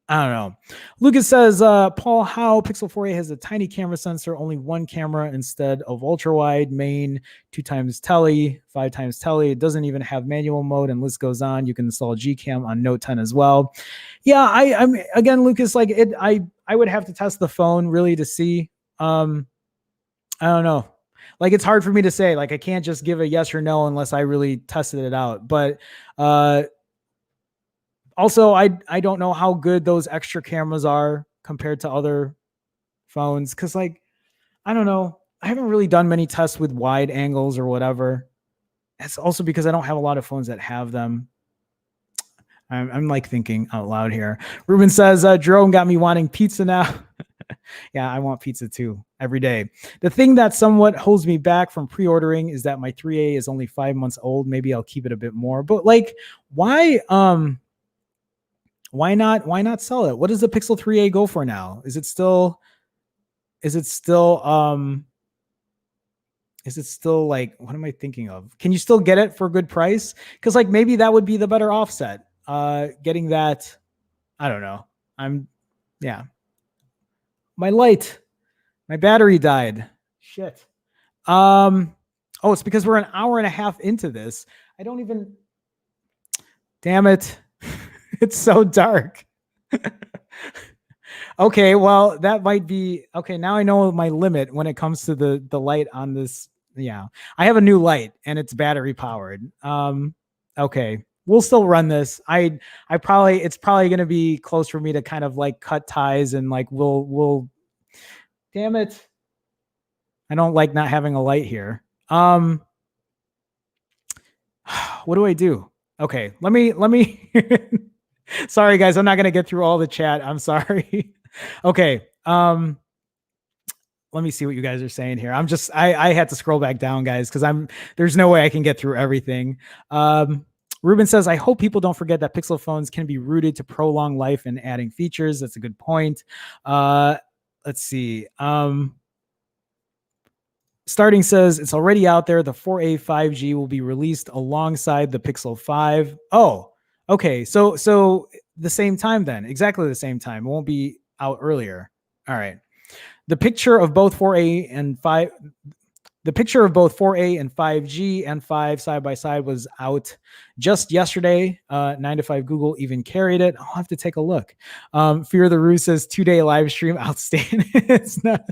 I don't know. Lucas says, Paul, how Pixel 4a has a tiny camera sensor, only one camera instead of ultra wide, main, 2x tele, 5x tele. It doesn't even have manual mode, and list goes on. You can install Gcam on Note 10 as well. Yeah, I'm again, Lucas, like it, I would have to test the phone really to see. I don't know. Like, it's hard for me to say. Like, I can't just give a yes or no unless I really tested it out. But also, I don't know how good those extra cameras are compared to other phones. Because, like, I don't know. I haven't really done many tests with wide angles or whatever. It's also because I don't have a lot of phones that have them. I'm like thinking out loud here. Ruben says, Jerome got me wanting pizza now. Yeah, I want pizza too every day. The thing that somewhat holds me back from pre-ordering is that my 3A is only 5 months old. Maybe I'll keep it a bit more. But like, why not sell it? What does the Pixel 3A go for now? Is it still like, what am I thinking of? Can you still get it for a good price? Because like maybe that would be the better offset. Getting that, I don't know. Yeah. My battery died. Shit. Oh, it's because we're an hour and a half into this. I don't even, damn it. It's so dark. Okay, well, that might be okay. Now I know my limit when it comes to the light on this. Yeah, I have a new light and it's battery powered. Okay, we'll still run this. It's probably going to be close for me to kind of like cut ties and like we'll. Damn it! I don't like not having a light here. What do I do? Okay, let me. Sorry, guys, I'm not gonna get through all the chat. I'm sorry. Okay. Let me see what you guys are saying here. I had to scroll back down, guys, because there's no way I can get through everything. Ruben says, I hope people don't forget that Pixel phones can be rooted to prolong life and adding features. That's a good point. Let's see. Starting says it's already out there. The 4A 5G will be released alongside the Pixel 5. Oh, okay. So the same time then, exactly the same time. It won't be out earlier. All right. The picture of both 4A and 5, the picture of both 4A and 5G and 5 side by side was out just yesterday. 9 to 5 Google even carried it. I'll have to take a look. Fear the Ruse says 2-day live stream outstanding. It's not.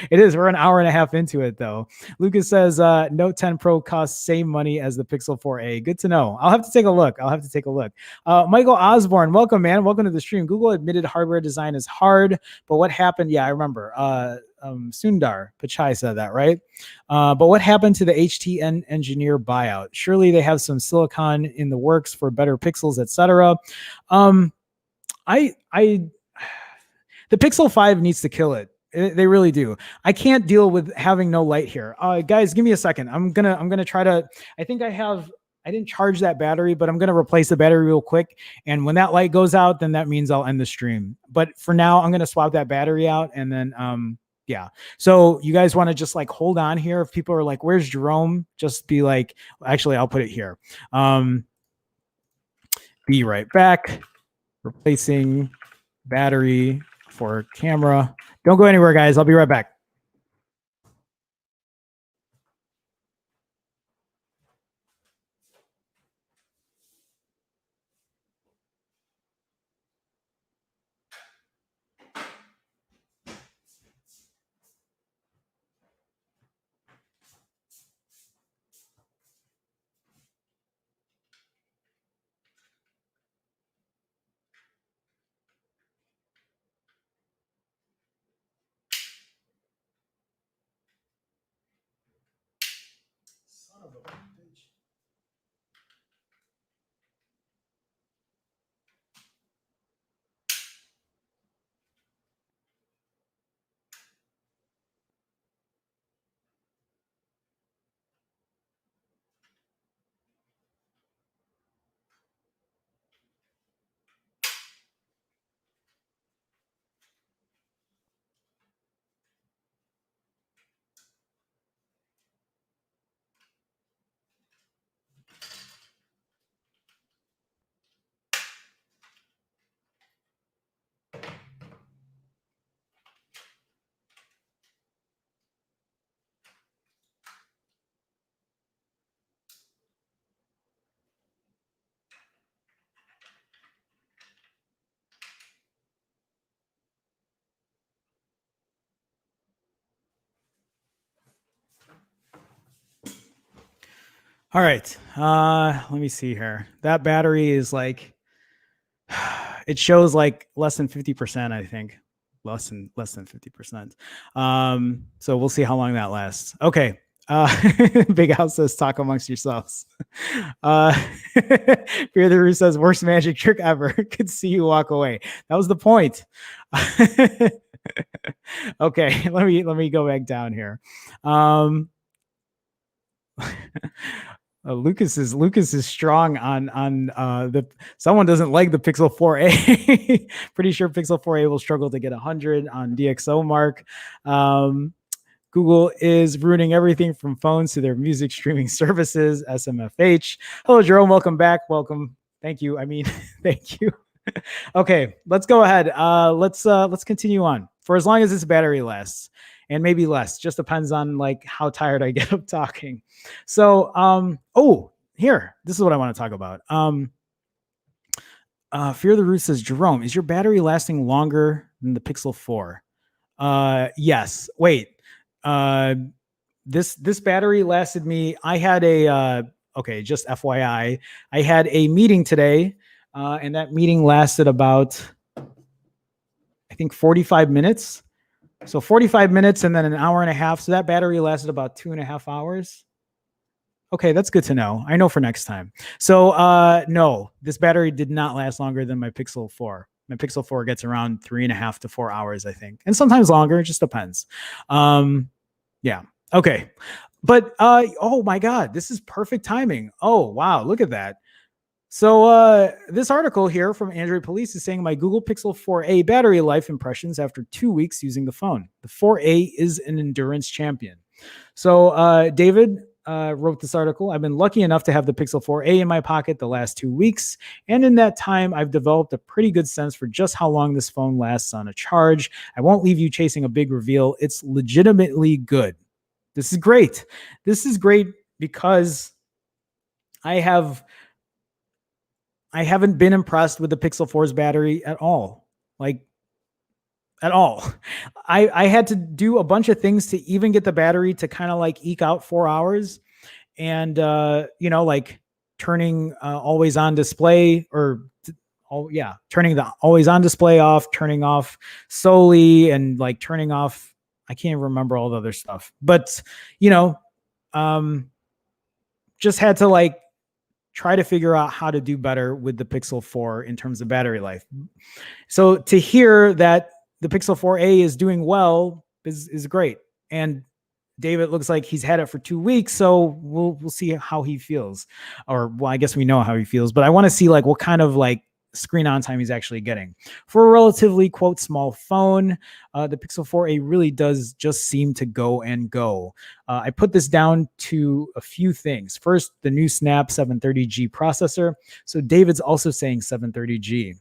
It is. We're an hour and a half into it, though. Lucas says Note 10 Pro costs same money as the Pixel 4a. Good to know. I'll have to take a look. Michael Osborne, welcome, man. Welcome to the stream. Google admitted hardware design is hard, but what happened? Yeah, I remember. Sundar Pichai said that, right? But what happened to the HTN engineer buyout? Surely they have some silicon in the works for better pixels, etc. The Pixel 5 needs to kill it. They really do. I can't deal with having no light here. Guys, give me a second. I'm gonna try to. I think I didn't charge that battery, but I'm gonna replace the battery real quick. And when that light goes out, then that means I'll end the stream. But for now, I'm gonna swap that battery out, and then yeah. So you guys want to just like hold on here. If people are like, "Where's Jerome?" Just be like, actually, I'll put it here. Be right back. Replacing battery for camera. Don't go anywhere, guys. I'll be right back. Son of a bitch. All right. Let me see here. That battery is like, it shows like less than 50%, I think. Less than 50%. So we'll see how long that lasts. Okay. Uh, Big House says, talk amongst yourselves. Uh, Fear the Roost says, worst magic trick ever. Could see you walk away. That was the point. Okay, let me go back down here. Lucas is strong on the someone doesn't like the Pixel 4a. Pretty sure Pixel 4a will struggle to get 100 on DxO mark. Google is ruining everything from phones to their music streaming services. SMFH. Hello, Jerome. Welcome back. Welcome. Thank you. I mean, thank you. Okay, let's go ahead. Let's continue on for as long as this battery lasts, and maybe less. Just depends on like how tired I get of talking. So, here, this is what I want to talk about. Fear the Root says, Jerome, is your battery lasting longer than the Pixel 4? Yes. Wait. This battery lasted me. I had a okay, just FYI, I had a meeting today, and that meeting lasted about, I think, 45 minutes. So 45 minutes and then an hour and a half. So that battery lasted about 2.5 hours. Okay, that's good to know. I know for next time. So no, this battery did not last longer than my Pixel 4. My Pixel 4 gets around 3.5 to 4 hours, I think, and sometimes longer. It just depends. Yeah. Okay. But oh my God, this is perfect timing. Oh wow, look at that. So this article here from Android Police is saying my Google Pixel 4a battery life impressions after 2 weeks using the phone. The 4a is an endurance champion. So David wrote this article. I've been lucky enough to have the Pixel 4a in my pocket the last 2 weeks. And in that time, I've developed a pretty good sense for just how long this phone lasts on a charge. I won't leave you chasing a big reveal. It's legitimately good. This is great. This is great because I haven't been impressed with the Pixel 4's battery at all. Like, at all. I had to do a bunch of things to even get the battery to kind of like eke out 4 hours. And, like turning always on display turning the always on display off, turning off solely, and like turning off, I can't remember all the other stuff. But, just had to like try to figure out how to do better with the Pixel 4 in terms of battery life. So to hear that the Pixel 4a is doing well is great. And David looks like he's had it for 2 weeks, so we'll see how he feels. Or, well, I guess we know how he feels, but I want to see like what kind of like screen on time he's actually getting. For a relatively, quote, small phone, the Pixel 4a really does just seem to go and go. I put this down to a few things. First, the new Snap 730G processor. So David's also saying 730G.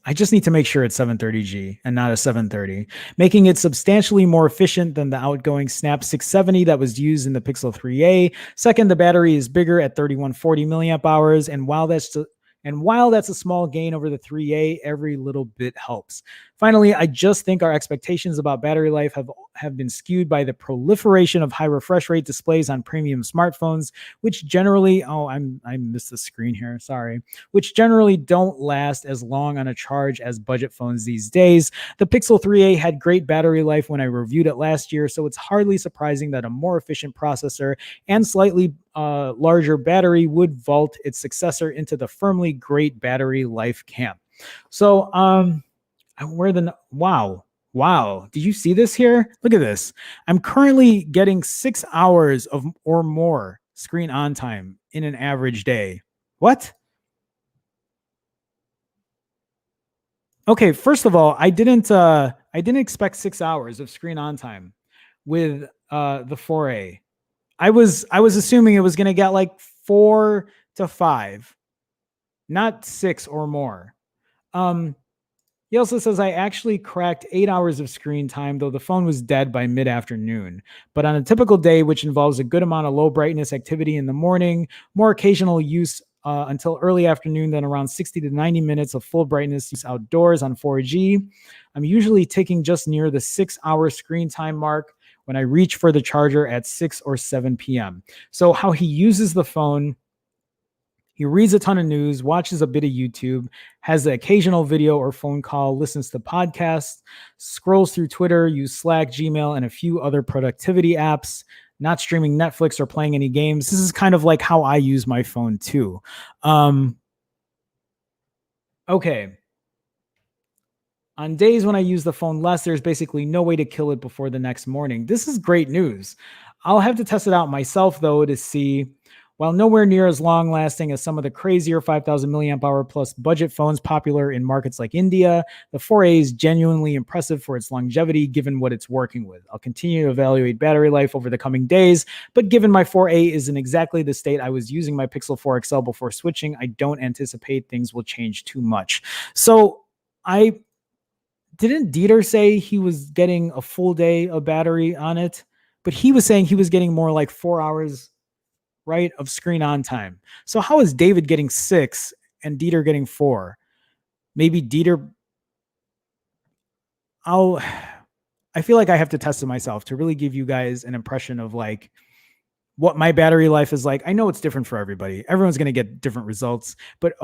I just need to make sure it's 730G and not a 730, making it substantially more efficient than the outgoing Snap 670 that was used in the Pixel 3a. Second, the battery is bigger at 3140 milliamp hours, and while that's a small gain over the 3a, every little bit helps. Finally, I just think our expectations about battery life have been skewed by the proliferation of high refresh rate displays on premium smartphones, which generally, I missed the screen here, sorry, which generally don't last as long on a charge as budget phones these days. The Pixel 3a had great battery life when I reviewed it last year, so it's hardly surprising that a more efficient processor and slightly larger battery would vault its successor into the firmly great battery life camp. So, wow. Did you see this here? Look at this. I'm currently getting 6 hours or more screen on time in an average day. What? Okay, first of all, I didn't expect 6 hours of screen on time with the 4a. I was assuming it was going to get like 4 to 5, not 6 or more. He also says, I actually cracked 8 hours of screen time, though the phone was dead by mid-afternoon. But on a typical day, which involves a good amount of low brightness activity in the morning, more occasional use until early afternoon, then around 60 to 90 minutes of full brightness use outdoors on 4G, I'm usually ticking just near the 6 hour screen time mark when I reach for the charger at 6 or 7 p.m. So how he uses the phone, He reads a ton of news, watches a bit of YouTube, has the occasional video or phone call, listens to podcasts, scrolls through Twitter, uses Slack, Gmail, and a few other productivity apps, not streaming Netflix or playing any games. This is kind of like how I use my phone too. Okay. On days when I use the phone less, there's basically no way to kill it before the next morning. This is great news. I'll have to test it out myself, though, to see. While nowhere near as long lasting as some of the crazier 5,000 milliamp hour plus budget phones popular in markets like India, the 4A is genuinely impressive for its longevity given what it's working with. I'll continue to evaluate battery life over the coming days, but given my 4A is in exactly the state I was using my Pixel 4 XL before switching, I don't anticipate things will change too much. So didn't Dieter say he was getting a full day of battery on it? But he was saying he was getting more like 4 hours, right, of screen on time. So how is David getting 6 and Dieter getting 4? Maybe Dieter. I feel like I have to test it myself to really give you guys an impression of like what my battery life is like. I know it's different for everybody. Everyone's going to get different results, but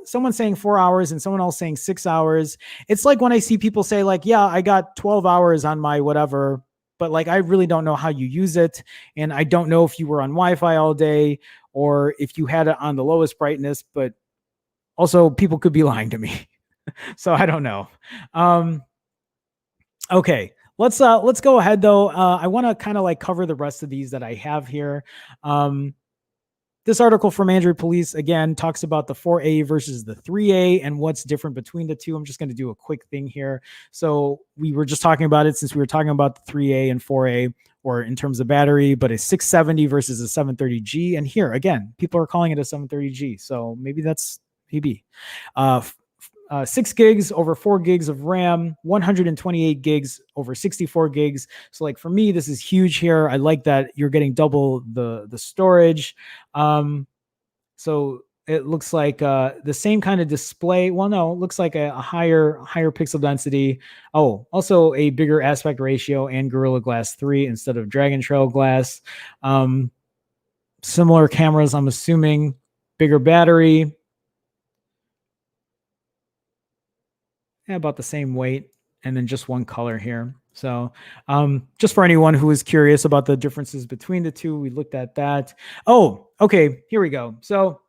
someone saying 4 hours and someone else saying 6 hours. It's like when I see people say like, yeah, I got 12 hours on my whatever, but like, I really don't know how you use it. And I don't know if you were on Wi-Fi all day or if you had it on the lowest brightness, but also people could be lying to me. So I don't know. Okay. Let's go ahead though. I want to kind of like cover the rest of these that I have here. This article from Android Police again talks about the 4A versus the 3A and what's different between the two. I'm just going to do a quick thing here. So we were just talking about it since we were talking about the 3A and 4A or in terms of battery, but a 670 versus a 730G. And here again, people are calling it a 730G. So maybe that's maybe. 6 gigs over 4 gigs of RAM, 128 gigs over 64 gigs. So like for me, this is huge here. I like that you're getting double the storage. So it looks like the same kind of display. Well, no, it looks like a higher pixel density. Oh, also a bigger aspect ratio and Gorilla Glass 3 instead of Dragon Trail Glass. Similar cameras, I'm assuming. Bigger battery. About the same weight, and then just one color here. So just for anyone who is curious about the differences between the two, we looked at that. Oh, okay, here we go. So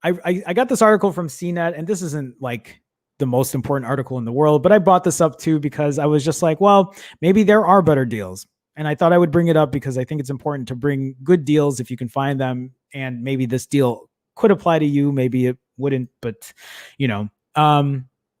I got this article from CNET, and this isn't like the most important article in the world, but I brought this up too because I was just like, well, maybe there are better deals. And I thought I would bring it up because I think it's important to bring good deals if you can find them. And maybe this deal could apply to you. Maybe it wouldn't, but you know,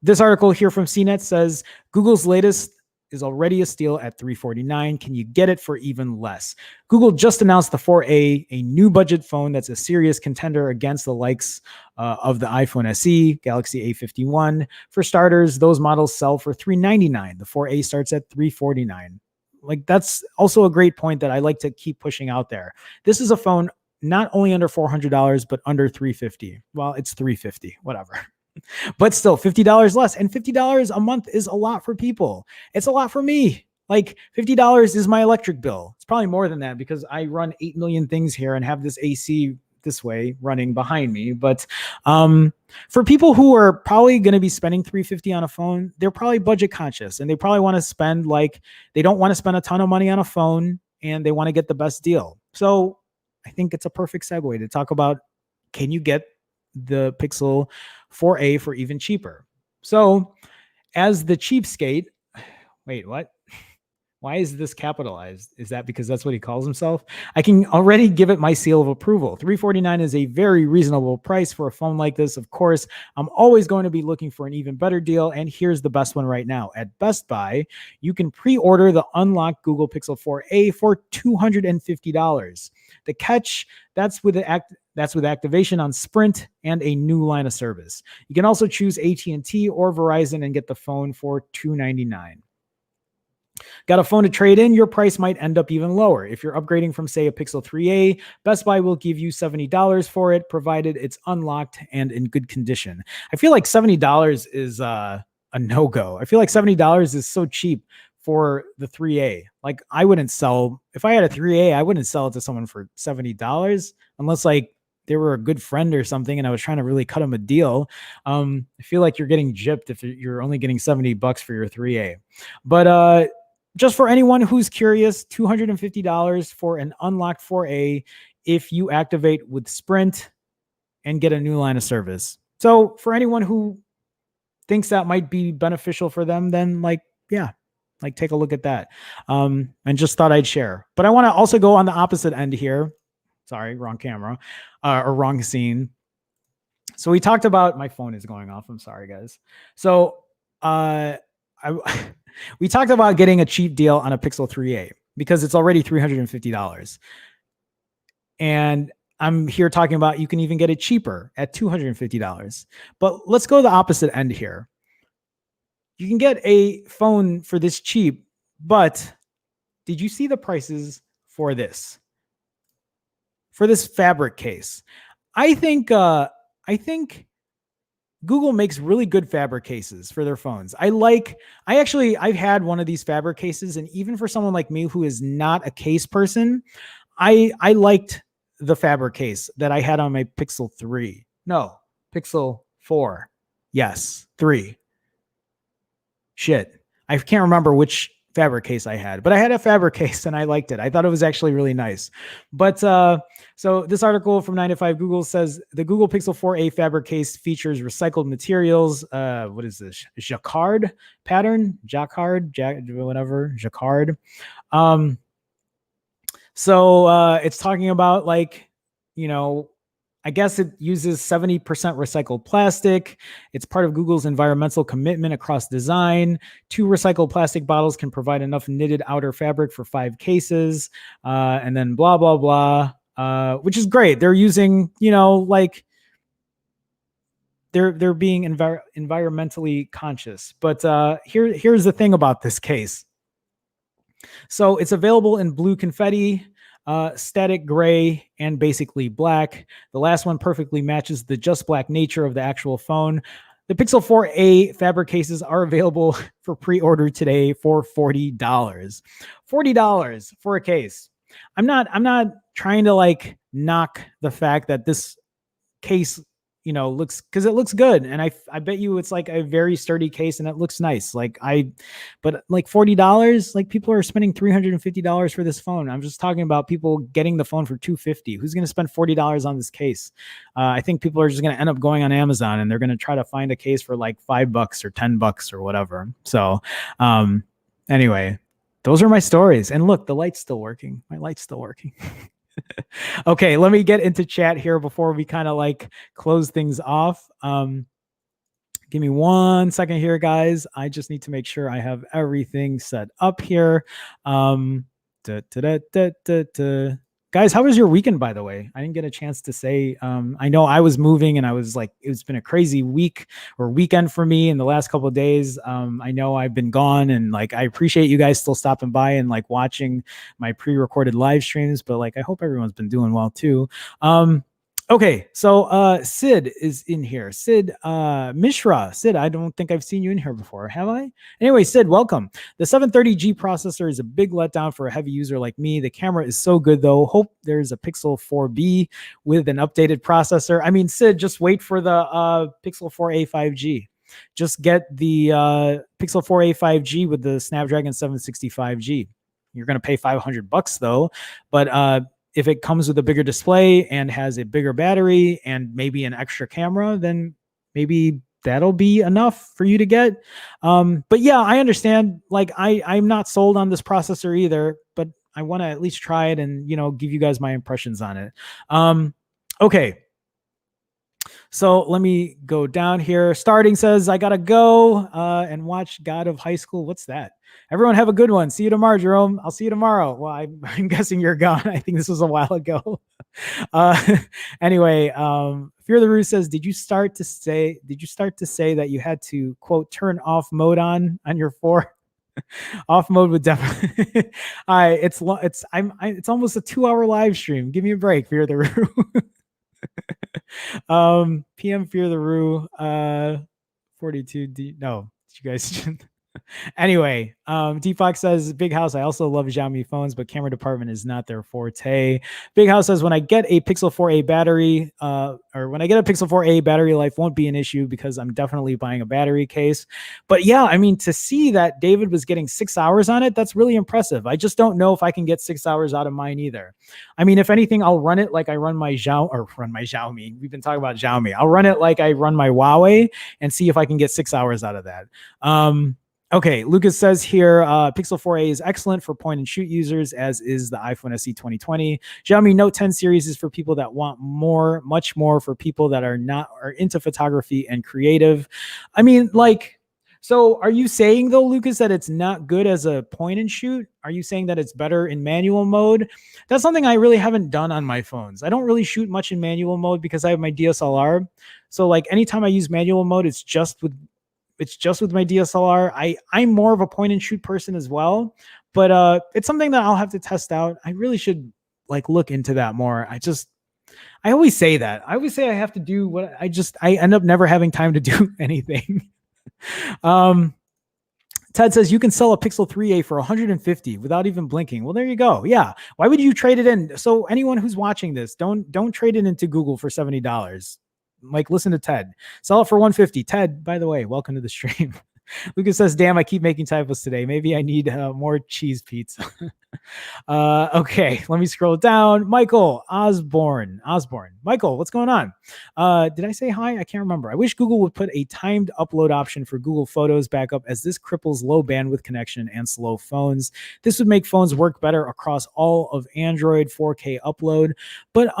this article here from CNET says Google's latest is already a steal at $349. Can you get it for even less? Google just announced the 4A, a new budget phone that's a serious contender against the likes of the iPhone SE, Galaxy A51. For starters, those models sell for $399. The 4A starts at $349. Like that's also a great point that I like to keep pushing out there. This is a phone not only under $400, but under $350. Well, it's $350, whatever. But still $50 less, and $50 a month is a lot for people. It's a lot for me. Like $50 is my electric bill. It's probably more than that because I run 8 million things here and have this AC this way running behind me. But for people who are probably going to be spending $350 on a phone, they're probably budget conscious and they probably want to spend they don't want to spend a ton of money on a phone and they want to get the best deal. So I think it's a perfect segue to talk about, can you get the Pixel 4A for even cheaper? So as the cheapskate, wait, what? Why is this capitalized? Is that because that's what he calls himself? I can already give it my seal of approval. $349 is a very reasonable price for a phone like this. Of course, I'm always going to be looking for an even better deal. And here's the best one right now. At Best Buy, you can pre-order the unlocked Google Pixel 4A for $250. The catch, that's with activation on Sprint and a new line of service. You can also choose AT&T or Verizon and get the phone for $299. Got a phone to trade in? Your price might end up even lower. If you're upgrading from, say, a Pixel 3A, Best Buy will give you $70 for it, provided it's unlocked and in good condition. I feel like $70 is a no-go. I feel like $70 is so cheap for the 3A. Like I wouldn't sell, if I had a 3A, I wouldn't sell it to someone for $70 unless like they were a good friend or something, and I was trying to really cut them a deal. I feel like you're getting gypped if you're only getting $70 for your 3A. But just for anyone who's curious, $250 for an unlocked 4A if you activate with Sprint and get a new line of service. So for anyone who thinks that might be beneficial for them, then like, yeah, like take a look at that. And just thought I'd share. But I want to also go on the opposite end here. Sorry, wrong camera or wrong scene. So we talked about, my phone is going off. I'm sorry, guys. So we talked about getting a cheap deal on a Pixel 3A because it's already $350. And I'm here talking about you can even get it cheaper at $250. But let's go the opposite end here. You can get a phone for this cheap, but did you see the prices for this? For this fabric case? I think Google makes really good fabric cases for their phones. I've had one of these fabric cases, and even for someone like me who is not a case person, I liked the fabric case that I had on my Pixel 3. No, Pixel 4. Yes, 3. Shit. I can't remember which fabric case I had, but I had a fabric case and I liked it. I thought it was actually really nice. But so this article from 9 to 5 Google says the Google Pixel 4a fabric case features recycled materials. What is this? Jacquard pattern? Jacquard? Whatever. Jacquard. So it's talking about like, you know, I guess it uses 70% recycled plastic. It's part of Google's environmental commitment across design. 2 recycled plastic bottles can provide enough knitted outer fabric for 5 cases. And then blah, blah, blah, which is great. They're using, you know, like they're being environmentally conscious. But here's the thing about this case. So it's available in blue confetti, static gray, and basically black. The last one perfectly matches the just black nature of the actual phone. The Pixel 4a fabric cases are available for pre-order today for $40. $40 for a case. I'm not trying to like knock the fact that this case, you know, looks, because it looks good, and I bet you it's like a very sturdy case and it looks nice. But like $40, like people are spending $350 for this phone. I'm just talking about people getting the phone for $250. Who's going to spend $40 on this case? I think people are just going to end up going on Amazon and they're going to try to find a case for like $5 or $10 or whatever. So anyway, those are my stories. And look, the light's still working. My light's still working. Okay, let me get into chat here before we kind of like close things off. Give me 1 second here, guys. I just need to make sure I have everything set up here. Guys, how was your weekend, by the way? I didn't get a chance to say. I know I was moving and I was like, it's been a crazy week or weekend for me in the last couple of days. I know I've been gone, and like, I appreciate you guys still stopping by and like watching my pre-recorded live streams, but like, I hope everyone's been doing well too. Okay, so Sid is in here. Sid Mishra. Sid, I don't think I've seen you in here before, have I? Anyway, Sid, welcome. The 730G processor is a big letdown for a heavy user like me. The camera is so good, though. Hope there's a Pixel 4B with an updated processor. I mean, Sid, just wait for the Pixel 4a 5G. Just get the Pixel 4a 5G with the Snapdragon 765G. You're going to pay $500 though, but if it comes with a bigger display and has a bigger battery and maybe an extra camera, then maybe that'll be enough for you to get. But yeah, I understand. Like I'm not sold on this processor either, but I want to at least try it and, you know, give you guys my impressions on it. Okay. So let me go down here. Starting says, I got to go and watch God of High School. What's that? Everyone have a good one. See you tomorrow, Jerome. I'll see you tomorrow. Well, I'm guessing you're gone. I think this was a while ago. Anyway, Fear the Roo says, did you start to say that you had to, quote, turn off mode on your 4? Off mode would definitely. It's almost a 2-hour live stream. Give me a break, Fear the Roo. PM Fear the Roo 42D. No, you guys Anyway, Deepak says, Big House, I also love Xiaomi phones, but camera department is not their forte. Big House says, when I get a Pixel 4a battery, or when I get a Pixel 4a, battery life won't be an issue because I'm definitely buying a battery case. But yeah, I mean, to see that David was getting 6 hours on it, that's really impressive. I just don't know if I can get 6 hours out of mine either. I mean, if anything, I'll run it like I run my Xiaomi. We've been talking about Xiaomi. I'll run it like I run my Huawei and see if I can get 6 hours out of that. Okay, Lucas says here, Pixel 4a is excellent for point and shoot users, as is the iPhone SE 2020. Xiaomi Note 10 series is for people that want more, much more for people that are into photography and creative. I mean, like, so are you saying though, Lucas, that it's not good as a point and shoot? Are you saying that it's better in manual mode? That's something I really haven't done on my phones. I don't really shoot much in manual mode because I have my DSLR. So like anytime I use manual mode, it's just with my DSLR. I'm more of a point and shoot person as well, but it's something that I'll have to test out. I really should like look into that more. I always say that. I always say I have to do what I end up never having time to do anything. Ted says you can sell a Pixel 3a for 150 without even blinking. Well, there you go. Yeah. Why would you trade it in? So anyone who's watching this, don't trade it into Google for $70. Like, listen to Ted. Sell it for 150. Ted, by the way, welcome to the stream. Lucas says, damn, I keep making typos today. Maybe I need more cheese pizza. Okay, let me scroll down. Michael Osborne. Michael, what's going on? Did I say hi? I can't remember. I wish Google would put a timed upload option for Google Photos backup, as this cripples low bandwidth connection and slow phones. This would make phones work better across all of Android 4K upload. But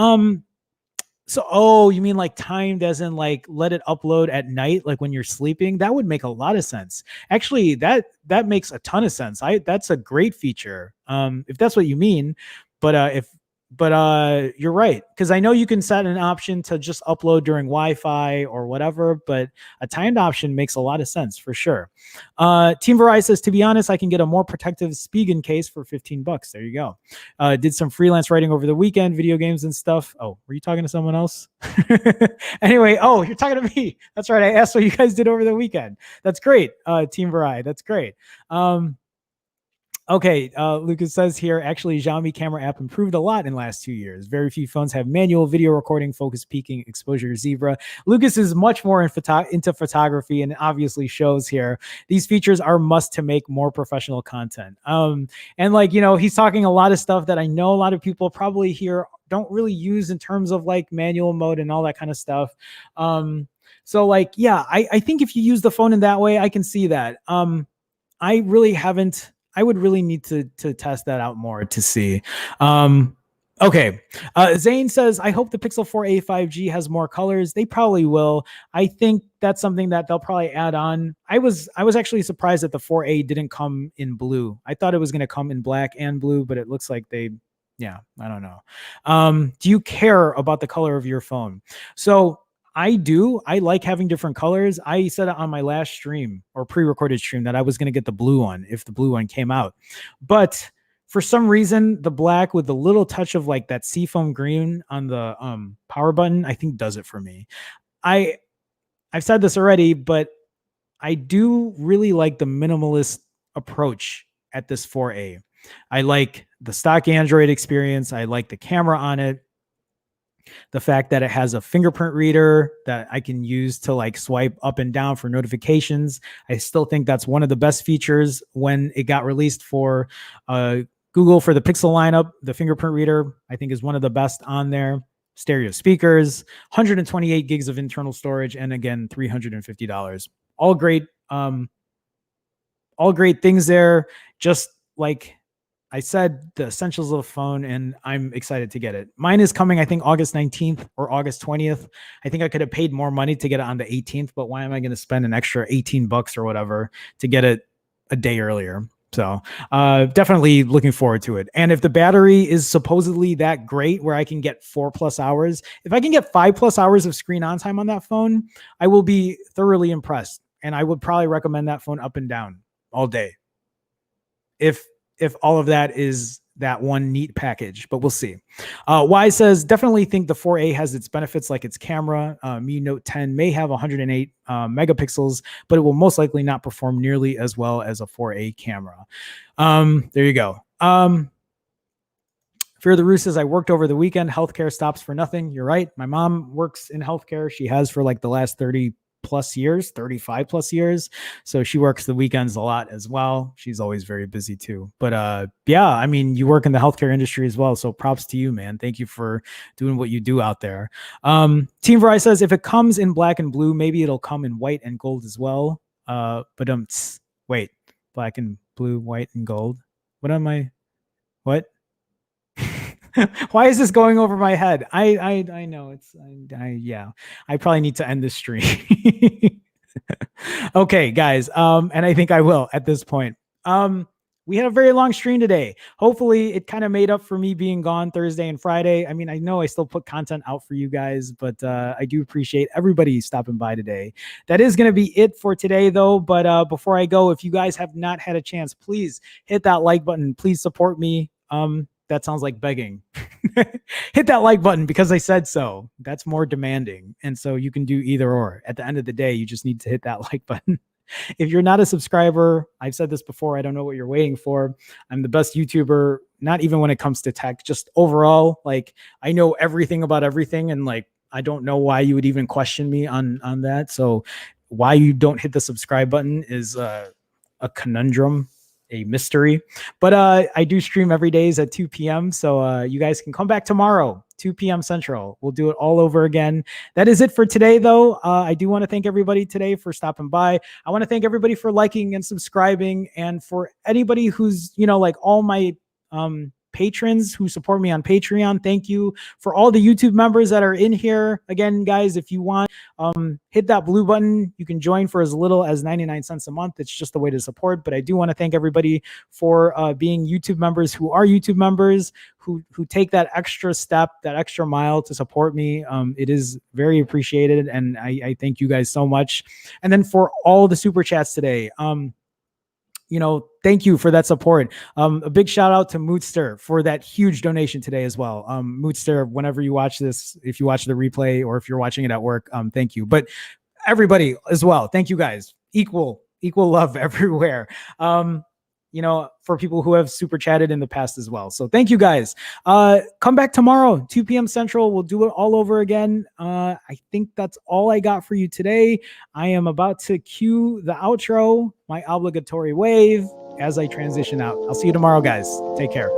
so, you mean like timed as in like let it upload at night, like when you're sleeping? That would make a lot of sense. Actually, that makes a ton of sense. That's a great feature. If that's what you mean, but you're right, because I know you can set an option to just upload during Wi-Fi or whatever, but a timed option makes a lot of sense for sure. Team Verizon says, to be honest, I can get a more protective Spigen case for $15. There you go. Did some freelance writing over the weekend, video games and stuff. Oh, were you talking to someone else? Anyway, oh, you're talking to me. That's right. I asked what you guys did over the weekend. That's great. Team Verizon. That's great. Okay, Lucas says here, actually, Xiaomi camera app improved a lot in the last 2 years. Very few phones have manual video recording, focus peaking, exposure zebra. Lucas is much more into photography and obviously shows here. These features are must to make more professional content. And like, he's talking a lot of stuff that I know a lot of people probably here don't really use in terms of like manual mode and all that kind of stuff. So like, yeah, I think if you use the phone in that way, I can see that. I really haven't. I would really need to test that out more to see. Okay. Zane says, I hope the Pixel 4a 5G has more colors. They probably will. I think that's something that they'll probably add on. I was actually surprised that the 4a didn't come in blue. I thought it was going to come in black and blue, but it looks like I don't know. Do you care about the color of your phone? So I do. I like having different colors. I said it on my last stream or pre-recorded stream that I was going to get the blue one if the blue one came out. But for some reason, the black with the little touch of like that seafoam green on the power button, I think does it for me. I've said this already, but I do really like the minimalist approach at this 4A. I like the stock Android experience. I like the camera on it. The fact that it has a fingerprint reader that I can use to like swipe up and down for notifications. I still think that's one of the best features when it got released for Google for the Pixel lineup. The fingerprint reader, I think, is one of the best on there. Stereo speakers, 128 gigs of internal storage, and again, $350. All great things there. Just like I said, the essentials of the phone, and I'm excited to get it. Mine is coming, I think, August 19th or August 20th. I think I could have paid more money to get it on the 18th, but why am I going to spend an extra $18 or whatever to get it a day earlier? So definitely looking forward to it. And if the battery is supposedly that great where I can get 4+ hours, if I can get 5+ hours of screen on time on that phone, I will be thoroughly impressed. And I would probably recommend that phone up and down all day. If all of that is that one neat package, but we'll see. Y says, definitely think the 4A has its benefits like its camera. Mi Note 10 may have 108 megapixels, but it will most likely not perform nearly as well as a 4A camera. There you go. Fear the Roost says, I worked over the weekend. Healthcare stops for nothing. You're right. My mom works in healthcare. She has for like the last 30 plus years, 35 plus years. So she works the weekends a lot as well. She's always very busy too. But yeah, I mean, you work in the healthcare industry as well. So props to you, man. Thank you for doing what you do out there. Team Verizon says, if it comes in black and blue, maybe it'll come in white and gold as well. Wait, black and blue, white and gold. What? Why is this going over my head? I know it's yeah. I probably need to end this stream. Okay, guys. And I think I will at this point. We had a very long stream today. Hopefully it kind of made up for me being gone Thursday and Friday. I mean, I know I still put content out for you guys, but I do appreciate everybody stopping by today. That is going to be it for today though. But before I go, if you guys have not had a chance, please hit that like button. Please support me. That sounds like begging. Hit that like button because I said so. That's more demanding. And so you can do either or. At the end of the day, you just need to hit that like button. If you're not a subscriber, I've said this before, I don't know what you're waiting for. I'm the best YouTuber, not even when it comes to tech, just overall. Like, I know everything about everything. And like, I don't know why you would even question me on that. So why you don't hit the subscribe button is a conundrum, a mystery. But I do stream every days at 2 p.m. So you guys can come back tomorrow, 2 p.m. Central. We'll do it all over again. That is it for today, though. I do want to thank everybody today for stopping by. I want to thank everybody for liking and subscribing. And for anybody who's, like all my patrons who support me on Patreon, thank you. For all the YouTube members that are in here, again, guys, if you want, hit that blue button. You can join for as little as 99 cents a month. It's just a way to support. But I do want to thank everybody for being YouTube members who are YouTube members, who take that extra step, that extra mile to support me. It is very appreciated. And I thank you guys so much. And then for all the super chats today, thank you for that support. A big shout out to Mootster for that huge donation today as well. Mootster, whenever you watch this, if you watch the replay or if you're watching it at work, thank you. But everybody as well, thank you guys. Equal love everywhere. For people who have super chatted in the past as well. So thank you guys. Come back tomorrow, 2 p.m. Central. We'll do it all over again. I think that's all I got for you today. I am about to cue the outro, my obligatory wave, as I transition out. I'll see you tomorrow, guys. Take care.